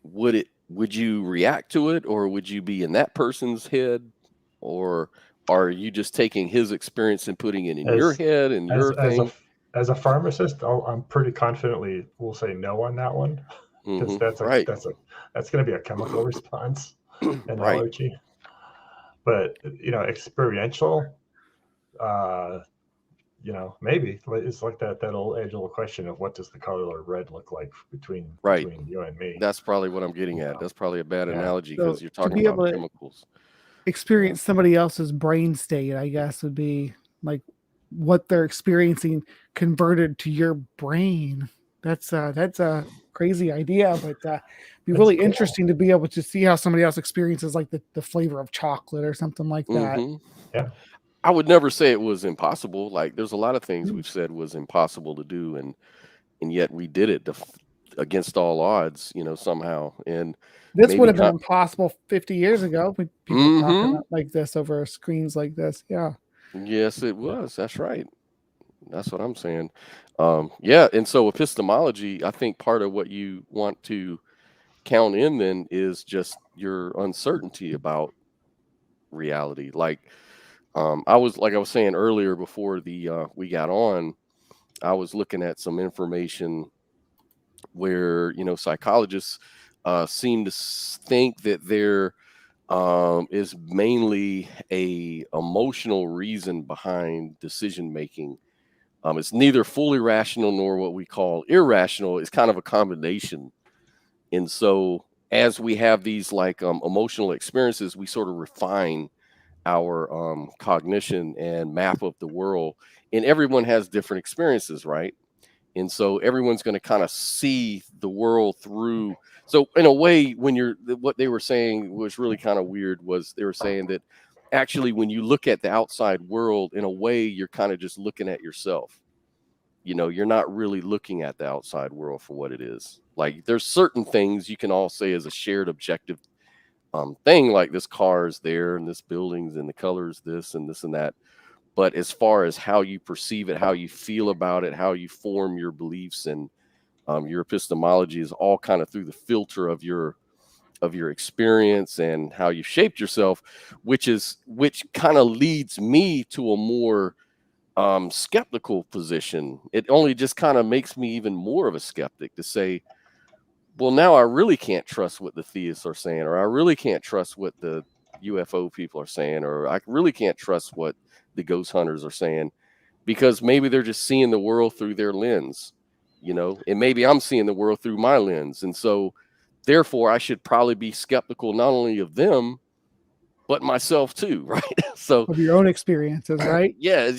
Would you react to it, or would you be in that person's head, or are you just taking his experience and putting it in your head and your thing? As a pharmacist, I'm pretty confidently will say no on that one, because that's going to be a chemical response, an allergy. But experiential, maybe it's like that old age-old question of what does the color red look like between you and me. That's probably what I'm getting at. That's probably a bad analogy, because you're talking about chemicals. Experience somebody else's brain state, I guess, would be like what they're experiencing converted to your brain. That's a crazy idea, but be really interesting to be able to see how somebody else experiences like the flavor of chocolate or something like that. Yeah. I would never say it was impossible. Like, there's a lot of things we've said was impossible to do, and yet we did it against all odds, somehow. And this would have been impossible 50 years ago. People talking about like this over screens like this. Yeah. Yes, it was. That's right. That's what I'm saying. Yeah. And so epistemology, I think part of what you want to count in then is just your uncertainty about reality. Like, I was saying earlier before we got on, I was looking at some information where psychologists seem to think that there is mainly a emotional reason behind decision making It's neither fully rational nor what we call irrational. It's kind of a combination. And so as we have these like emotional experiences, we sort of refine our cognition and map of the world. And everyone has different experiences, right? And so everyone's going to kind of see the world through. So in a way, when what they were saying was really kind of weird, was they were saying that actually when you look at the outside world, in a way, you're kind of just looking at yourself. You're not really looking at the outside world for what it is. Like there's certain things you can all say as a shared objective thing, like this car is there and this building's and the colors this and this and that. But as far as how you perceive it, how you feel about it, how you form your beliefs and your epistemology is all kind of through the filter of your experience and how you shaped yourself, which kind of leads me to a more skeptical position. It only just kind of makes me even more of a skeptic to say, well, now I really can't trust what the theists are saying, or I really can't trust what the UFO people are saying, or I really can't trust what the ghost hunters are saying, because maybe they're just seeing the world through their lens, and maybe I'm seeing the world through my lens. And so therefore I should probably be skeptical, not only of them, but myself too. Right. So Of your own experiences, right? yeah,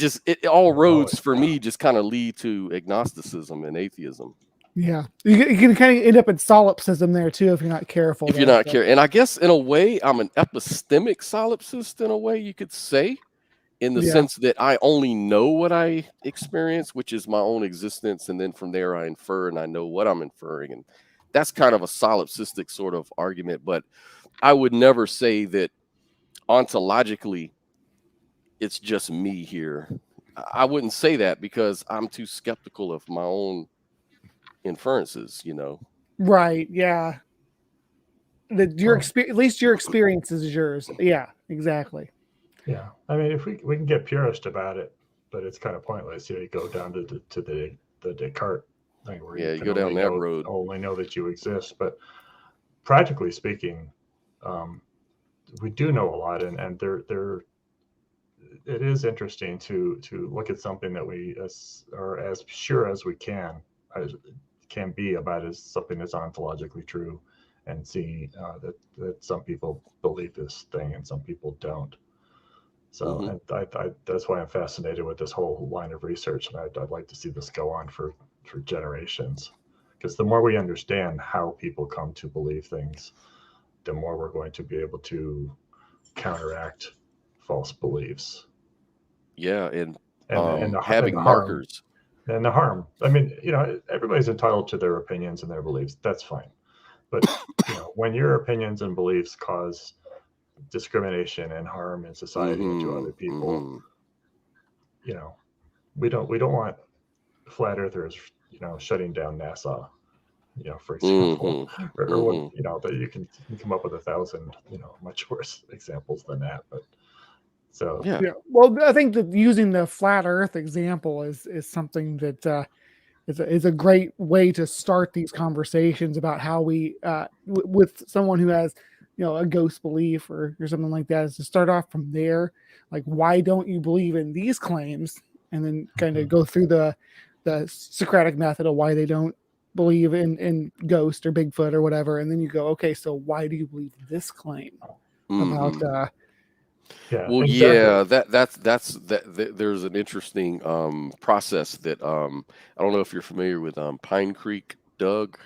all roads for me just kind of lead to agnosticism and atheism. Yeah, you can kind of end up in solipsism there too if you're not careful. If you're not careful, and I guess in a way I'm an epistemic solipsist in a way you could say, in the sense that I only know what I experience, which is my own existence, and then from there I infer, and I know what I'm inferring, and that's kind of a solipsistic sort of argument. But I would never say that ontologically it's just me here. I wouldn't say that because I'm too skeptical of my own inferences, Right. Yeah. That your experience, at least your experience is yours. Yeah, exactly. Yeah. I mean, if we can get purist about it, but it's kind of pointless. You go down to the Descartes thing where you go down that road. Only know that you exist. But practically speaking, we do know a lot, and it is interesting to look at something that we are as sure as we can be about as something that's ontologically true, and see that some people believe this thing and some people don't. So and I that's why I'm fascinated with this whole line of research, and I'd like to see this go on for generations, because the more we understand how people come to believe things, the more we're going to be able to counteract false beliefs. Yeah, and having markers. And the harm. I mean, everybody's entitled to their opinions and their beliefs. That's fine. But when your opinions and beliefs cause discrimination and harm in society and to other people, we don't want flat earthers, shutting down NASA, for example, or that you can come up with 1,000, much worse examples than that. But so yeah. Well, I think that using the flat Earth example is something that is a great way to start these conversations about how we with someone who has a ghost belief or something like that, is to start off from there. Like, why don't you believe in these claims, and then kind of go through the Socratic method of why they don't believe in ghost or Bigfoot or whatever, and then you go, okay, so why do you believe this claim about yeah, well, exactly. That's there's an interesting process that I don't know if you're familiar with Pine Creek Doug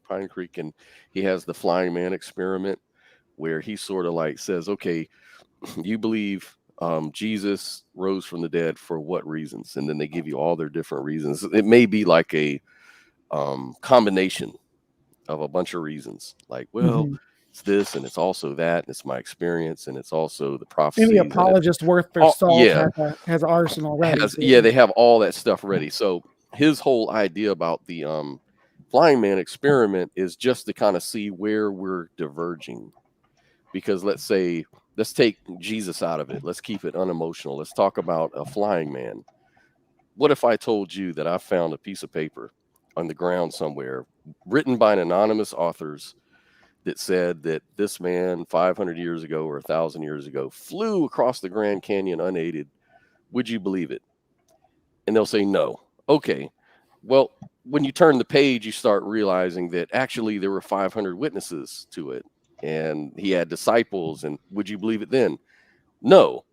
Pine Creek, and he has the flying man experiment, where he sort of like says, okay, you believe Jesus rose from the dead for what reasons, and then they give you all their different reasons. It may be like a combination of a bunch of reasons, like, well, it's this, and it's also that, and it's my experience, and it's also the prophecy. Any apologist worth their salt has an arsenal ready. They have all that stuff ready. So his whole idea about the flying man experiment is just to kind of see where we're diverging. Because let's take Jesus out of it. Let's keep it unemotional. Let's talk about a flying man. What if I told you that I found a piece of paper on the ground somewhere, written by an anonymous authors, that said that this man 500 years ago or 1,000 years ago flew across the Grand Canyon unaided? Would you believe it? And they'll say no. Okay, well, when you turn the page, you start realizing that actually there were 500 witnesses to it, and he had disciples. And would you believe it then? No.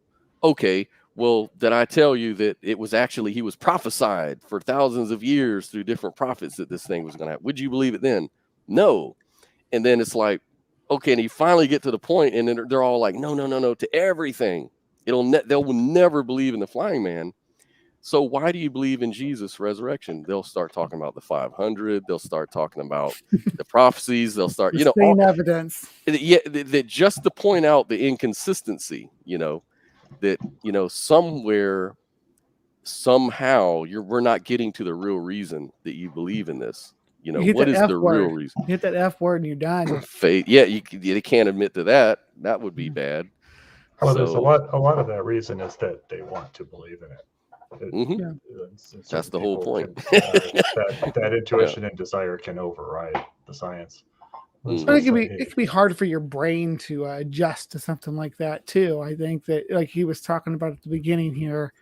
Okay, well, did I tell you that it was actually he was prophesied for thousands of years through different prophets that this thing was going to happen? Would you believe it then? No. And then it's like, okay, and you finally get to the point, and then they're all like, no, no, no, no, to everything. They'll never believe in the flying man. So why do you believe in Jesus' resurrection? They'll start talking about the 500. They'll start talking about the prophecies. They'll start, The same evidence. Yeah, that just to point out the inconsistency, that, somewhere, somehow we're not getting to the real reason that you believe in this. What is the real reason? Hit that F word and you're done. Faith. Yeah, they can't admit to that. That would be bad. Well, there's a lot of that reason is that they want to believe in it. That's the whole point. That intuition and desire can override the science. But it can be hard for your brain to adjust to something like that too. I think that, like he was talking about at the beginning here,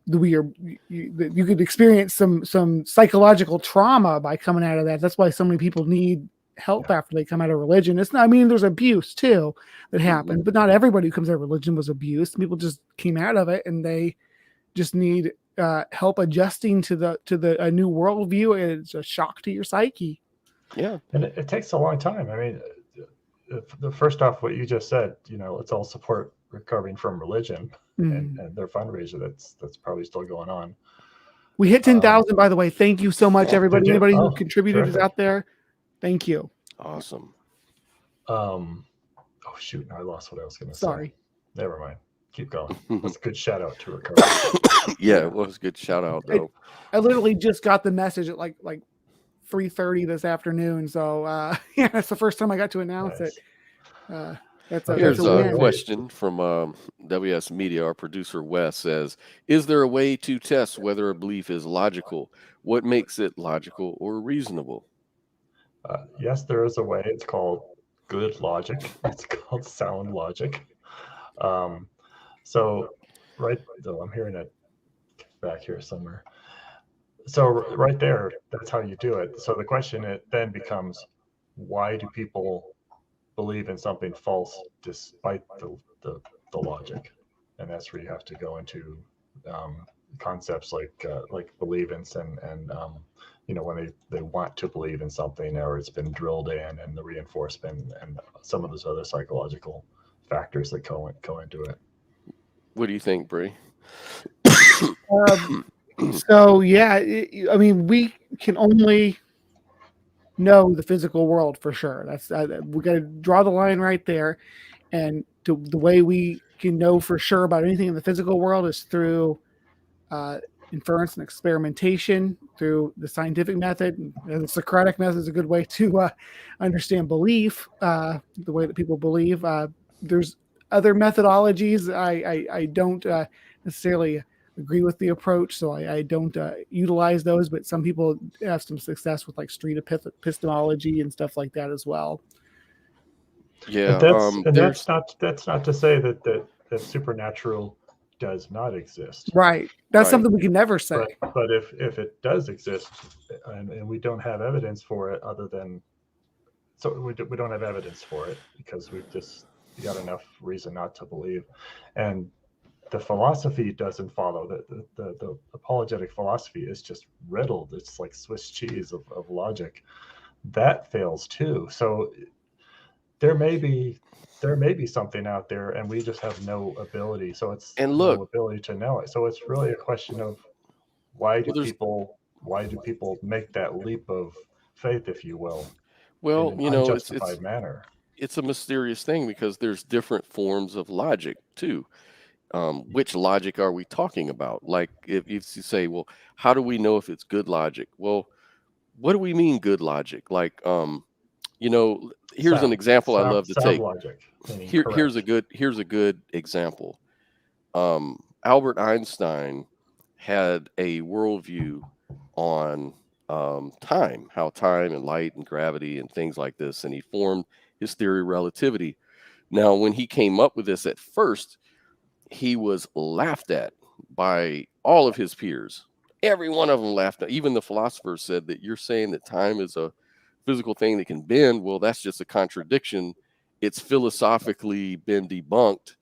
you could experience some psychological trauma by coming out of that. That's why so many people need help after they come out of religion. It's not, I mean, there's abuse too that happened, but not everybody who comes out of religion was abused. People just came out of it and they just need help adjusting to a new worldview. It's a shock to your psyche. Yeah, and it takes a long time. I mean, the first off, what you just said, let's all support recovering from religion and their fundraiser. That's probably still going on. We hit 10,000, by the way. Thank you so much, everybody. Anybody who contributed is out there. Thank you. Awesome. Oh shoot! Now I lost what I was going to say. Sorry. Never mind. Keep going. That's a good shout out to recovery. Yeah, it was a good shout out though. I literally just got the message at like 3:30 this afternoon. So yeah, that's the first time I got to announce it. Here's a question from WS Media. Our producer Wes says, "Is there a way to test whether a belief is logical? What makes it logical or reasonable?" Yes, there is a way. It's called good logic. It's called sound logic. So right, though, I'm hearing it back here somewhere. So right there, that's how you do it. So the question then becomes, why do people believe in something false despite the logic? And that's where you have to go into concepts like believance and when they want to believe in something, or it's been drilled in, and the reinforcement and some of those other psychological factors that go into it. What do you think, Bre? So yeah, I mean, we can only know the physical world for sure. That's we got to draw the line right there, and the way we can know for sure about anything in the physical world is through inference and experimentation, through the scientific method. And the Socratic method is a good way to understand belief, the way that people believe. There's other methodologies. I don't necessarily agree with the approach, so I don't utilize those, but some people have some success with like street epistemology and stuff like that as well. Yeah, that's not to say that supernatural does not exist. Right. That's something we can never say. But if it does exist, and we don't have evidence for it, we don't have evidence for it because we've just got enough reason not to believe. And the philosophy doesn't follow. The apologetic philosophy is just riddled. It's like Swiss cheese of logic. That fails too. So there may be something out there, and we just have no ability. So it's no ability to know it. So it's really a question of why do people make that leap of faith, if you will? Well, in an unjustified manner. It's a mysterious thing because there's different forms of logic too. Which logic are we talking about? Like if you say, well, how do we know if it's good logic? Well, what do we mean good logic? Like, here's an example I love to take. Logic, here's a good example. Albert Einstein had a worldview on time, how time and light and gravity and things like this, and he formed his theory of relativity. Now, when he came up with this at first, he was laughed at by all of his peers. Every one of them laughed. Even the philosophers said that you're saying that time is a physical thing that can bend. Well, that's just a contradiction. It's philosophically been debunked.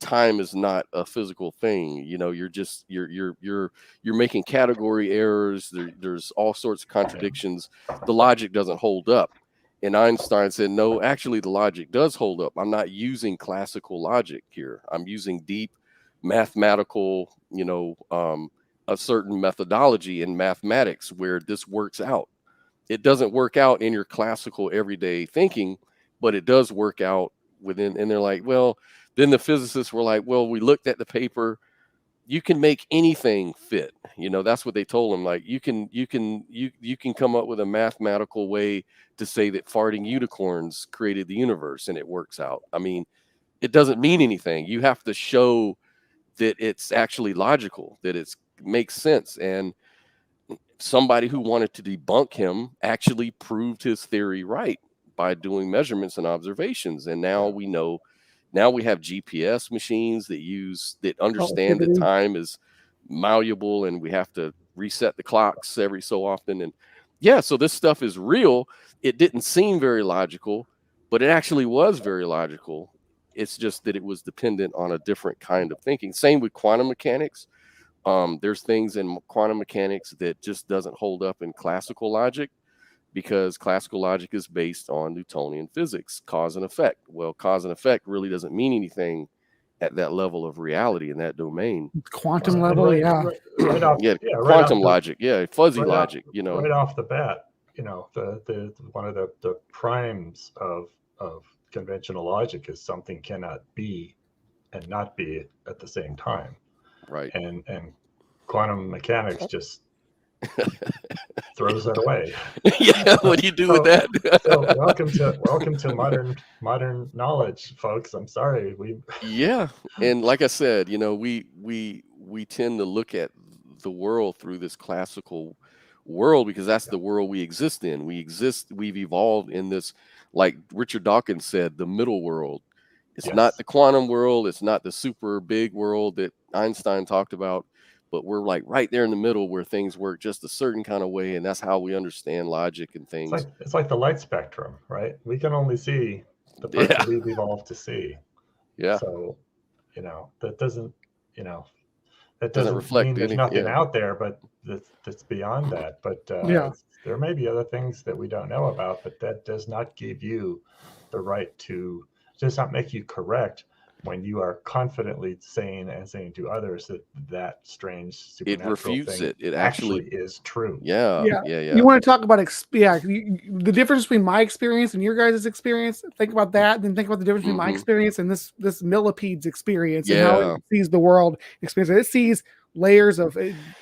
Time is not a physical thing. You're just you're making category errors. There's all sorts of contradictions. The logic doesn't hold up. And Einstein said, no, actually the logic does hold up. I'm not using classical logic here. I'm using deep mathematical, a certain methodology in mathematics where this works out. It doesn't work out in your classical everyday thinking, but it does work out within. And they're like, well, then the physicists were like, well, we looked at the paper. You can make anything fit. That's what they told him. Like you can come up with a mathematical way to say that farting unicorns created the universe and it works out. I mean, it doesn't mean anything. You have to show that it's actually logical, that it makes sense. And somebody who wanted to debunk him actually proved his theory right by doing measurements and observations. And now we know. Now we have GPS machines that understand that time is malleable and we have to reset the clocks every so often. And yeah, so this stuff is real. It didn't seem very logical, but it actually was very logical. It's just that it was dependent on a different kind of thinking. Same with quantum mechanics. There's things in quantum mechanics that just doesn't hold up in classical logic, because classical logic is based on Newtonian physics, cause and effect. Well, cause and effect really doesn't mean anything at that level of reality in that domain. Quantum level, right off, quantum logic, fuzzy logic. Right off the bat, the one of the primes of conventional logic is something cannot be and not be at the same time. Right. And quantum mechanics just throws that away. Yeah, what do you do with that? So welcome to modern knowledge, folks. I'm sorry. And like I said, we tend to look at the world through this classical world because that's the world we exist in. We've evolved in this, like Richard Dawkins said, the middle world. It's not the quantum world, it's not the super big world that Einstein talked about. But we're like right there in the middle where things work just a certain kind of way. And that's how we understand logic and things. It's like the light spectrum, right? We can only see the part that we've evolved to see. Yeah. So, that doesn't reflect mean there's nothing out there, but that's beyond that. But there may be other things that we don't know about, but that does not give you the right does not make you correct when you are confidently saying to others that strange supernatural it refutes thing it. It actually is true. Yeah. You want to talk about the difference between my experience and your guys' experience? Think about that, then think about the difference between my experience and this millipede's experience and how it sees the world experience. It sees layers of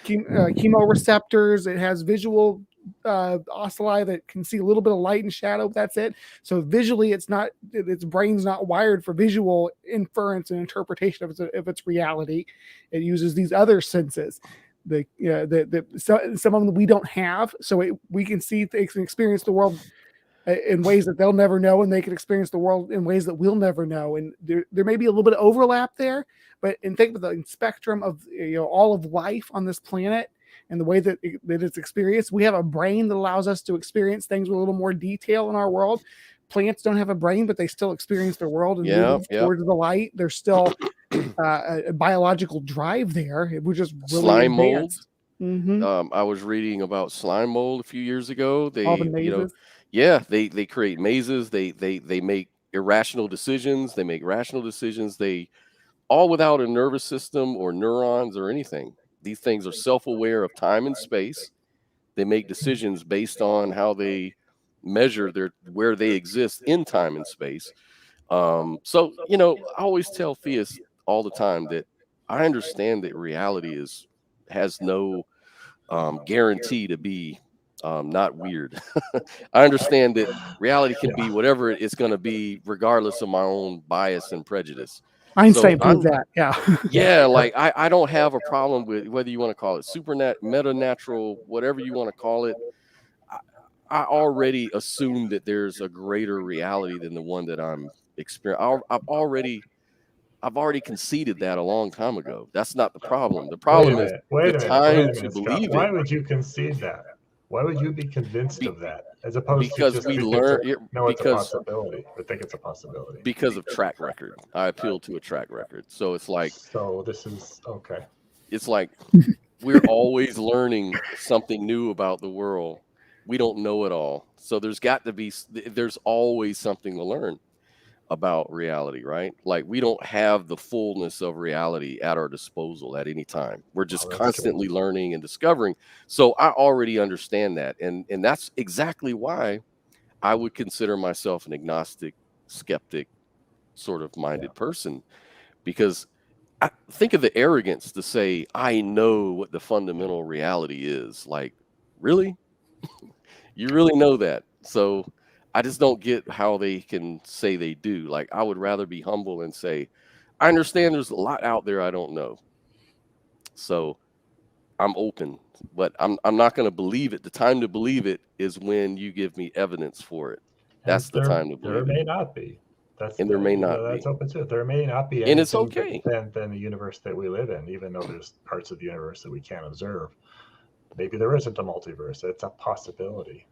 chemoreceptors. It has visual ocelli that can see a little bit of light and shadow. That's it. So visually, its brain's not wired for visual inference and interpretation of its reality. It uses these other senses. Some of them we don't have, so we can see things and experience the world in ways that they'll never know, and they can experience the world in ways that we'll never know. And there may be a little bit of overlap there, but think about the spectrum of all of life on this planet and the way that it's experienced. We have a brain that allows us to experience things with a little more detail in our world. Plants don't have a brain, but they still experience their world and move towards the light. There's still a biological drive there. We're just really slime mold. Mm-hmm. I was reading about slime mold a few years ago. All the mazes. They create mazes. They make irrational decisions. They make rational decisions. They all without a nervous system or neurons or anything. These things are self-aware of time and space. They make decisions based on how they measure where they exist in time and space. So I always tell theists all the time that I understand that reality has no guarantee to be not weird. I understand that reality can be whatever it's going to be, regardless of my own bias and prejudice. Einstein proved that. Yeah, like I don't have a problem with whether you want to call it metanatural, whatever you want to call it. I already assume that there's a greater reality than the one that I'm experiencing. I've already conceded that a long time ago. That's not the problem. The problem is Wait the a time to minute, Scott. believe Why it. would you concede that? Why would you be convinced of that, as opposed to Because just we think learn it's a possibility, or think it's a possibility? Because of track record. I appeal to a track record. So it's like, so this is okay. It's like we're always learning something new about the world. We don't know it all. So there's always something to learn about reality, right? Like we don't have the fullness of reality at our disposal at any time. We're just constantly learning and discovering. So I already understand that. And that's exactly why I would consider myself an agnostic, skeptic sort of minded person, because I think of the arrogance to say, I know what the fundamental reality is. Like, really? You really know that? So I just don't get how they can say they do. Like, I would rather be humble and say, I understand there's a lot out there I don't know. So I'm open, but I'm not going to believe it. The time to believe it is when you give me evidence for it. That's the time to believe it. There may not be. There may not be. That's open to it. There may not be And it's anything okay. than the universe that we live in, even though there's parts of the universe that we can't observe. Maybe there isn't a multiverse. It's a possibility.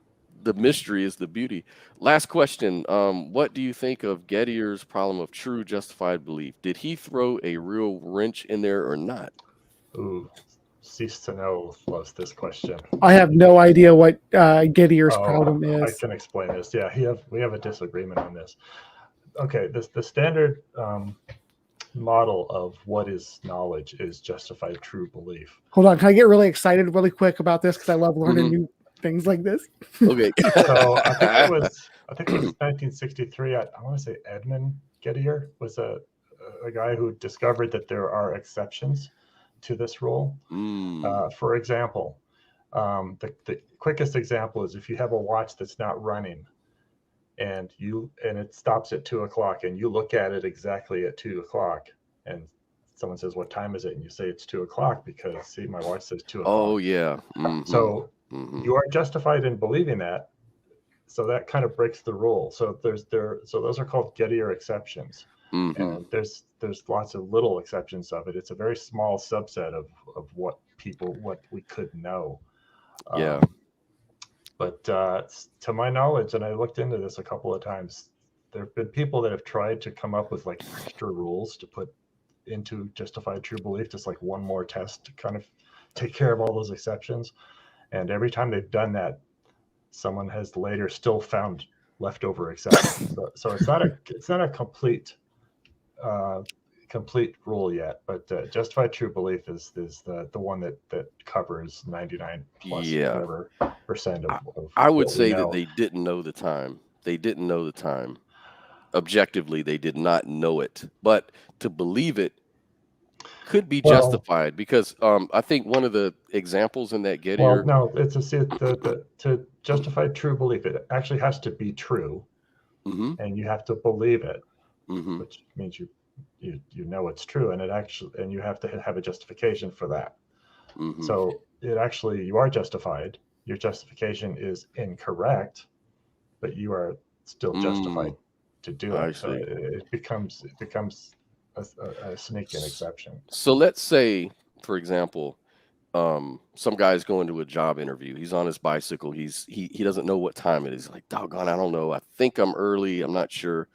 The mystery is the beauty. Last question. What do you think of Gettier's problem of true justified belief? Did he throw a real wrench in there or not? Ooh, Cease to Know loves this question. I have no idea what Gettier's problem is. I can explain this. Yeah, we have a disagreement on this. Okay, the standard model of what is knowledge is justified true belief. Hold on, can I get really excited really quick about this, because I love learning new things like this? Okay. So I think it was 1963. I want to say Edmund Gettier was a guy who discovered that there are exceptions to this rule. For example, the quickest example is if you have a watch that's not running, and it stops at 2 o'clock, and you look at it exactly at 2 o'clock, and someone says, "What time is it?" and you say it's 2 o'clock because, see, my watch says 2 o'clock. Oh yeah. So you are justified in believing that. So that kind of breaks the rule. So so those are called Gettier exceptions. And there's lots of little exceptions of it. It's a very small subset of what we could know. Yeah. But to my knowledge, and I looked into this a couple of times, there have been people that have tried to come up with like extra rules to put into justified true belief, just like one more test to kind of take care of all those exceptions. And every time they've done that, someone has later still found leftover exceptions. So it's not a complete rule yet, but justified true belief is the one that covers 99 plus whatever percent of I would say that they didn't know the time. They didn't know the time. Objectively, they did not know it. But to believe it could be justified, because I think one of the exampple in that Gettier. Well, no, it's to justify true belief, it actually has to be true, and you have to believe it, which means you know it's true, and you have to have a justification for that. So you are justified. Your justification is incorrect, but you are still justified to do it. So it becomes a sneaking exception. So let's say, for example, some guy's going to a job interview. He's on his bicycle. He doesn't know what time it is. He's like, doggone, I don't know. I think I'm early. I'm not sure.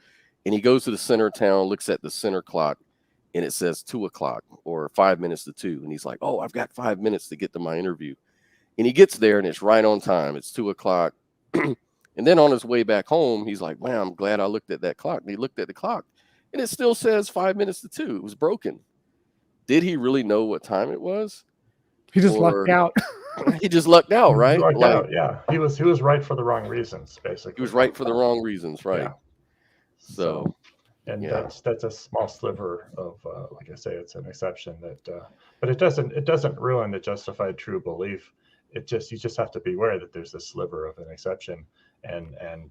And he goes to the center of town, looks at the center clock, and it says 2 o'clock or 5 minutes to 2. And he's like, oh, I've got 5 minutes to get to my interview. And he gets there and it's right on time. It's 2 o'clock. And then on his way back home, he's like, wow, I'm glad I looked at that clock. And he looked at the clock and it still says 5 minutes to 2. It was broken. Did he really know what time it was? He just lucked out. He just lucked out, right? He lucked out, yeah. He was right for the wrong reasons, basically. He was right for the wrong reasons, right? Yeah. So and that's a small sliver of, like I say, it's an exception but it doesn't ruin the justified true belief. You just have to be aware that there's a sliver of an exception, and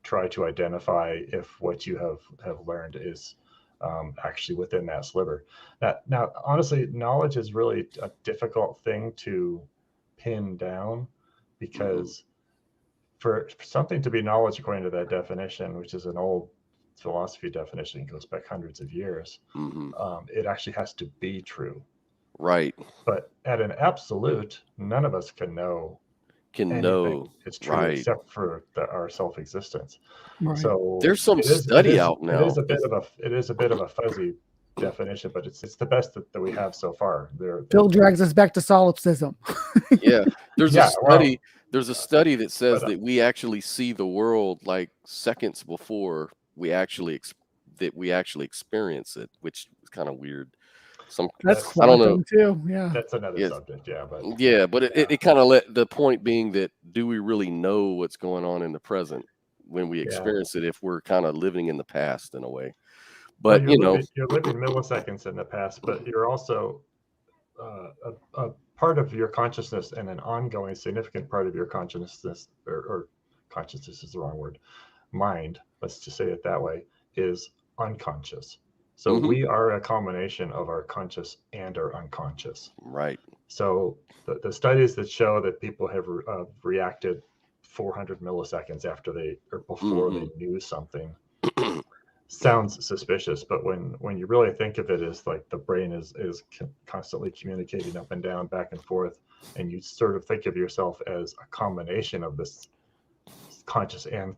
try to identify if what you have learned is actually within that sliver. Now, honestly, knowledge is really a difficult thing to pin down, because for something to be knowledge according to that definition, which is an old philosophy definition goes back hundreds of years. Hmm. It actually has to be true. Right. But at an absolute, none of us can know Can anything know. is true Right. except for our self-existence. Right. So There's some it is study out now. a bit of a fuzzy definition, but it's the best that we have so far. Phil drags us back to solipsism. Yeah, there's Yeah, a study. There's a study that says but, that we actually see the world like seconds before we actually experience it, which is kind of weird. That's I don't know. quantum too. Yeah. that's another Yes. subject. Yeah, but it kind of let the point being that do we really know what's going on in the present when we experience it if we're kind of living in the past in a way? But well, you're living milliseconds in the past, but you're also a part of your consciousness and an ongoing significant part of your consciousness, or consciousness is the wrong word, mind, let's just say it that way, is unconscious. So we are a combination of our conscious and our unconscious. Right. So the studies that show that people have reacted 400 milliseconds after before they knew something sounds suspicious, but when you really think of it as like the brain is constantly communicating up and down, back and forth, and you sort of think of yourself as a combination of this conscious and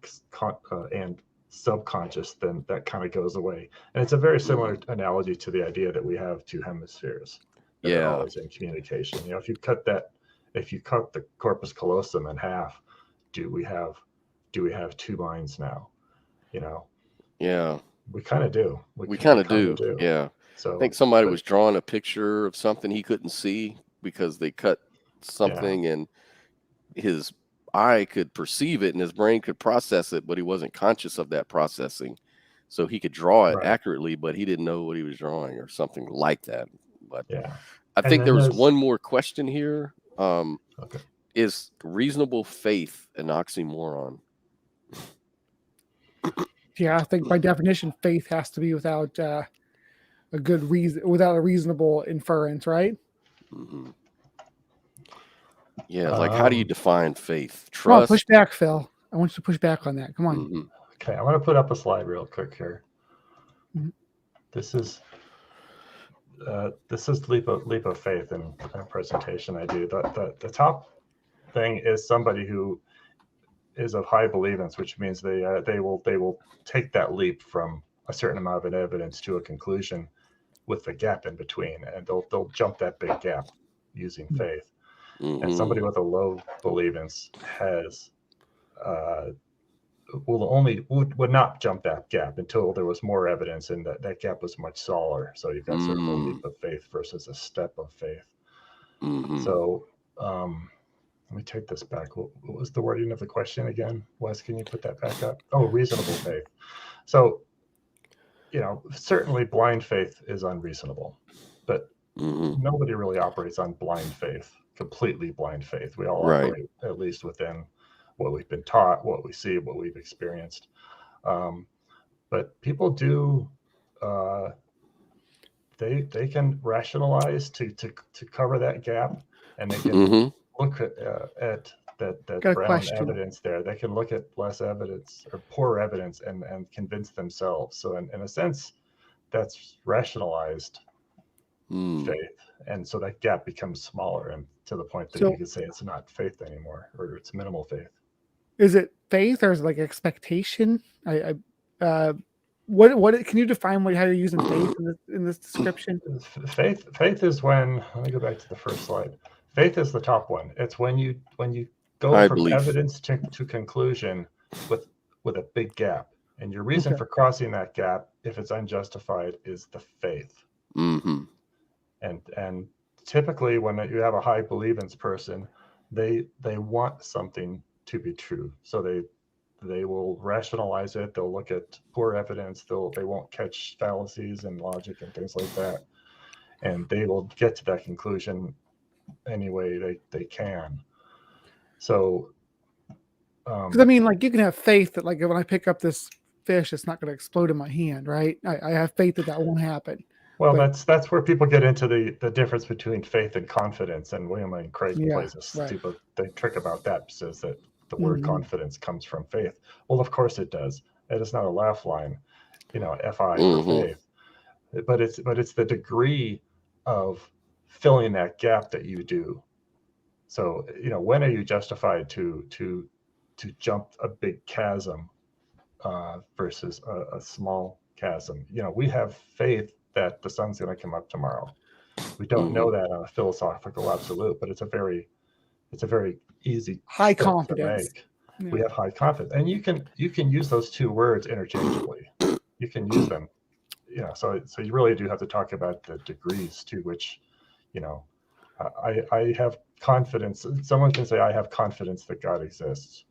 subconscious, then that kind of goes away. And it's a very similar analogy to the idea that we have two hemispheres that are always in communication. If you cut the corpus callosum in half, do we have two minds now? Yeah. We kind of do. We kind of do. Yeah. So I think somebody was drawing a picture of something he couldn't see because they cut something and his eye could perceive it and his brain could process it, but he wasn't conscious of that processing. So he could draw it accurately, but he didn't know what he was drawing or something like that. But I think there was one more question here. Is reasonable faith an oxymoron? Yeah, I think by definition, faith has to be without a good reason, without a reasonable inference, right? Yeah, like how do you define faith? Trust. Come on, push back, Phil. I want you to push back on that. Come on. Okay, I want to put up a slide real quick here. This is leap of faith in a presentation I do. The top thing is somebody who is of high believance, which means they will take that leap from a certain amount of evidence to a conclusion with the gap in between, and they'll jump that big gap using faith. And somebody with a low believance would not jump that gap until there was more evidence, and that gap was much smaller. So you've got sort of a leap of faith versus a step of faith. So let me take this back. What was the wording of the question again? Wes, can you put that back up? Oh, reasonable faith. So, certainly blind faith is unreasonable, but nobody really operates on blind faith, completely blind faith. We all operate at least within what we've been taught, what we see, what we've experienced. But people do, they can rationalize to cover that gap, and they can look at that brown evidence there. They can look at less evidence or poor evidence and convince themselves. So in a sense, that's rationalized faith. And so that gap becomes smaller, and to the point that you could say it's not faith anymore, or it's minimal faith. Is it faith or is it like expectation? What can you define how you're using faith in this description? Faith is when, let me go back to the first slide. Faith is the top one. It's when you go from evidence to conclusion with a big gap, and your reason for crossing that gap, if it's unjustified, is the faith. And typically, when you have a high believance person, they want something to be true, so they will rationalize it. They'll look at poor evidence. They won't catch fallacies and logic and things like that, and they will get to that conclusion any way they can. So, because I mean, like, you can have faith that, like, when I pick up this fish, it's not going to explode in my hand, right? I have faith that won't happen. Well, that's where people get into the difference between faith and confidence. And William and Craig plays a stupid trick about that, says that the word confidence comes from faith. Well, of course it does. It is not a laugh line. FI for faith. But it's the degree of filling that gap that you do. So, when are you justified to jump a big chasm versus a small chasm? We have faith that the sun's going to come up tomorrow. We don't know that on a philosophical absolute, but it's a very easy high step confidence. to make. Yeah. We have high confidence, and you can use those two words interchangeably. You can use them, So you really do have to talk about the degrees to which, I have confidence. Someone can say, I have confidence that God exists.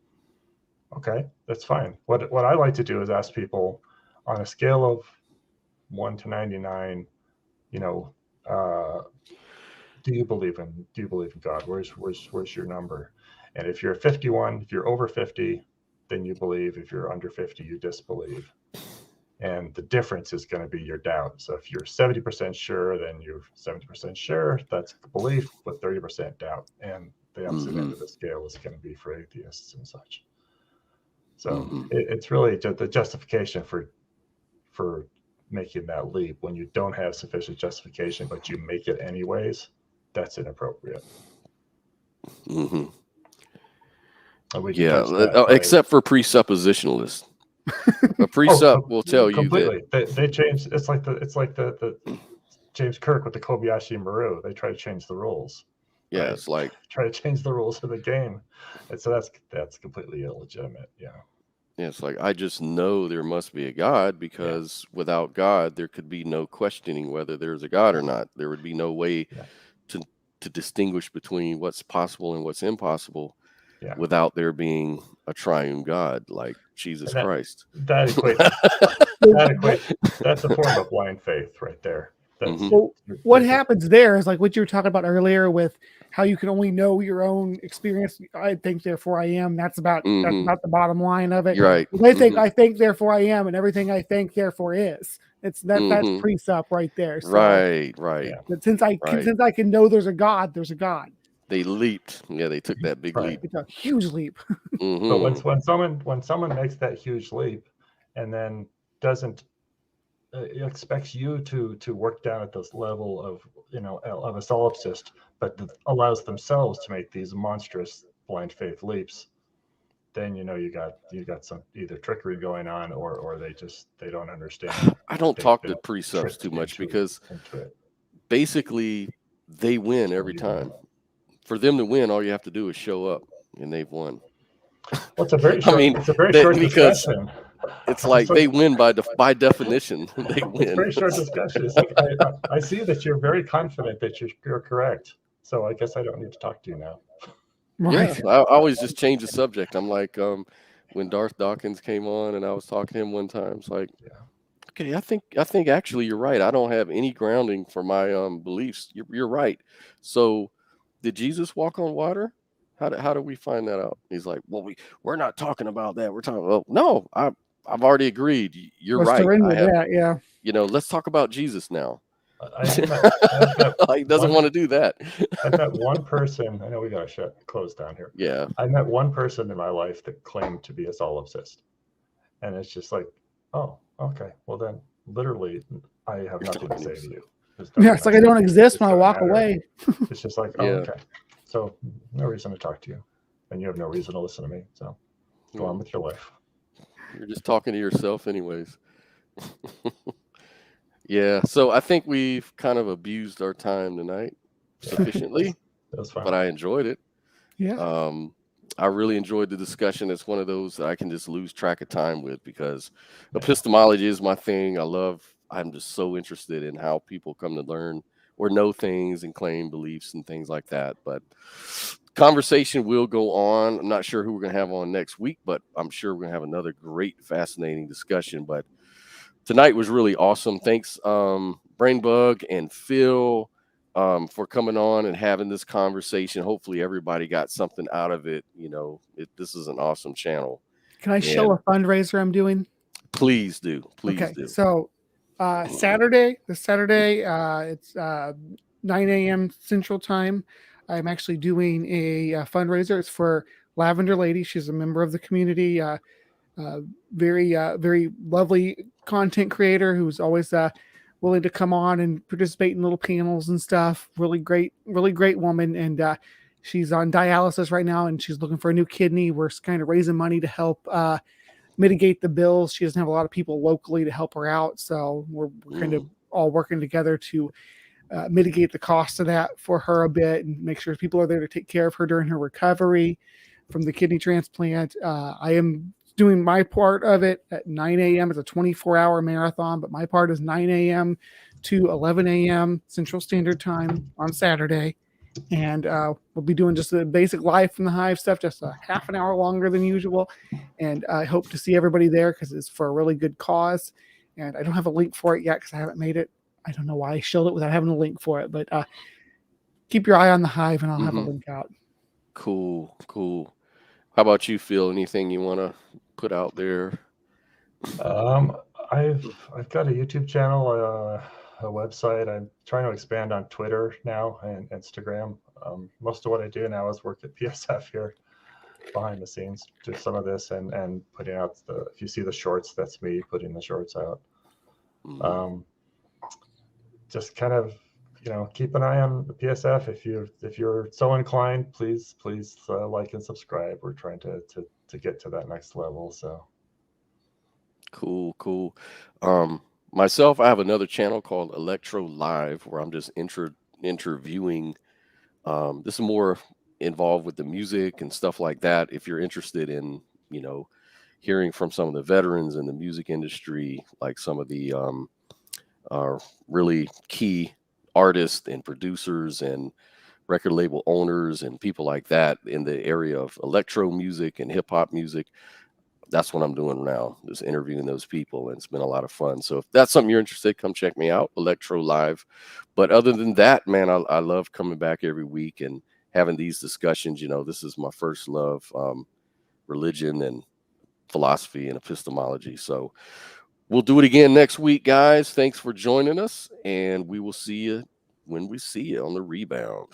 Okay, that's fine. What I like to do is ask people on a scale of 1 to 99, do you believe in God? Where's your number? And if you're 51, if you're over 50, then you believe. If you're under 50, you disbelieve. And the difference is going to be your doubt. So if you're 70% sure, then you're 70% sure. That's belief with 30% doubt. And the opposite end of the scale is going to be for atheists and such. So it's really the justification for making that leap. When you don't have sufficient justification, but you make it anyways, that's inappropriate. Except for presuppositionalists. A presup will tell completely. You that they change. It's like the James Kirk with the Kobayashi Maru. They try to change the rules. Yeah, right? It's like try to change the rules of the game, and so that's completely illegitimate. Yeah, it's like I just know there must be a God because without God there could be no questioning whether there's a God or not. There would be no way to distinguish between what's possible and what's impossible without there being a triune God like Jesus Christ. That equates. That's a form of blind faith right there. What happens there is like what you were talking about earlier with how you can only know your own experience. I think, therefore I am. That's about that's not the bottom line of it. You're right. They think I think, therefore I am, and everything I think, therefore is. It's that's presup right there. So, right. But since I can know there's a God, there's a God. They leaped. Yeah, they took that big leap. It's a huge leap. But when someone makes that huge leap and then doesn't expects you to work down at this level of of a solipsist, but allows themselves to make these monstrous blind faith leaps, then you got some either trickery going on or they don't understand. I don't talk to precepts too much because basically they win every time. For them to win, all you have to do is show up, and they've won. Well, it's a very short discussion. It's like they win by definition. They win. It's a very short discussion. It's like, I see that you're very confident that you're correct. So I guess I don't need to talk to you now. Right. Yeah, I always just change the subject. I'm like, when Darth Dawkins came on, and I was talking to him one time. It's like, okay, I think actually you're right. I don't have any grounding for my beliefs. You're right. So, did Jesus walk on water? How do we find that out? He's like, well, we're not talking about that. We're talking. Well, no, I've already agreed. You're right. Let's talk about Jesus now. He doesn't want to do that. I've met one person. I know we got to close down here. Yeah. I met one person in my life that claimed to be a solipsist, and it's just like, oh, okay. Well, then, literally, I have nothing to say to you. It's like I don't exist when I walk away. It's just like, okay. So no reason to talk to you, and you have no reason to listen to me. So go on with your life. You're just talking to yourself, anyways. Yeah. So I think we've kind of abused our time tonight sufficiently. That was fun. But I enjoyed it. Yeah. I really enjoyed the discussion. It's one of those that I can just lose track of time with because epistemology is my thing. I'm just so interested in how people come to learn or know things and claim beliefs and things like that. But conversation will go on. I'm not sure who we're going to have on next week, but I'm sure we're going to have another great, fascinating discussion. But tonight was really awesome. Thanks, BrainBug and Phil, for coming on and having this conversation. Hopefully everybody got something out of it. This is an awesome channel. Can I show a fundraiser I'm doing? Please do. Please do. So this Saturday, it's 9 a.m. Central Time. I'm actually doing a fundraiser. It's for Lavender Lady. She's a member of the community. Very lovely content creator who's always willing to come on and participate in little panels and stuff. Really great woman. And she's on dialysis right now, and she's looking for a new kidney. We're kind of raising money to help mitigate the bills. She doesn't have a lot of people locally to help her out, so we're kind of all working together to mitigate the cost of that for her a bit and make sure people are there to take care of her during her recovery from the kidney transplant. I am doing my part of it at 9 a.m. It's a 24-hour marathon, but my part is 9 a.m. to 11 a.m. Central Standard Time on Saturday. And we'll be doing just the basic live from the hive stuff, just a half an hour longer than usual. And I hope to see everybody there because it's for a really good cause. And I don't have a link for it yet because I haven't made it. I don't know why I showed it without having a link for it, but keep your eye on the hive and I'll have a link out. Cool. How about you, Phil? Anything you want to put out there? I've got a YouTube channel, a website. I'm trying to expand on Twitter now and Instagram. Most of what I do now is work at PSF here behind the scenes, do some of this and putting out if you see the shorts, that's me putting the shorts out. Just kind of, keep an eye on the PSF. If you're so inclined, please like and subscribe. We're trying to get to that next level. So cool. Myself, I have another channel called Electro Live where I'm just interviewing. This is more involved with the music and stuff like that. If you're interested in, hearing from some of the veterans in the music industry, like some of the really key artists and producers and record label owners and people like that in the area of electro music and hip hop music. That's what I'm doing now, just interviewing those people, and it's been a lot of fun. So if that's something you're interested, come check me out, Electro Live. But other than that, man, I love coming back every week and having these discussions. This is my first love, religion and philosophy and epistemology. So we'll do it again next week, guys. Thanks for joining us, and we will see you when we see you on the rebound.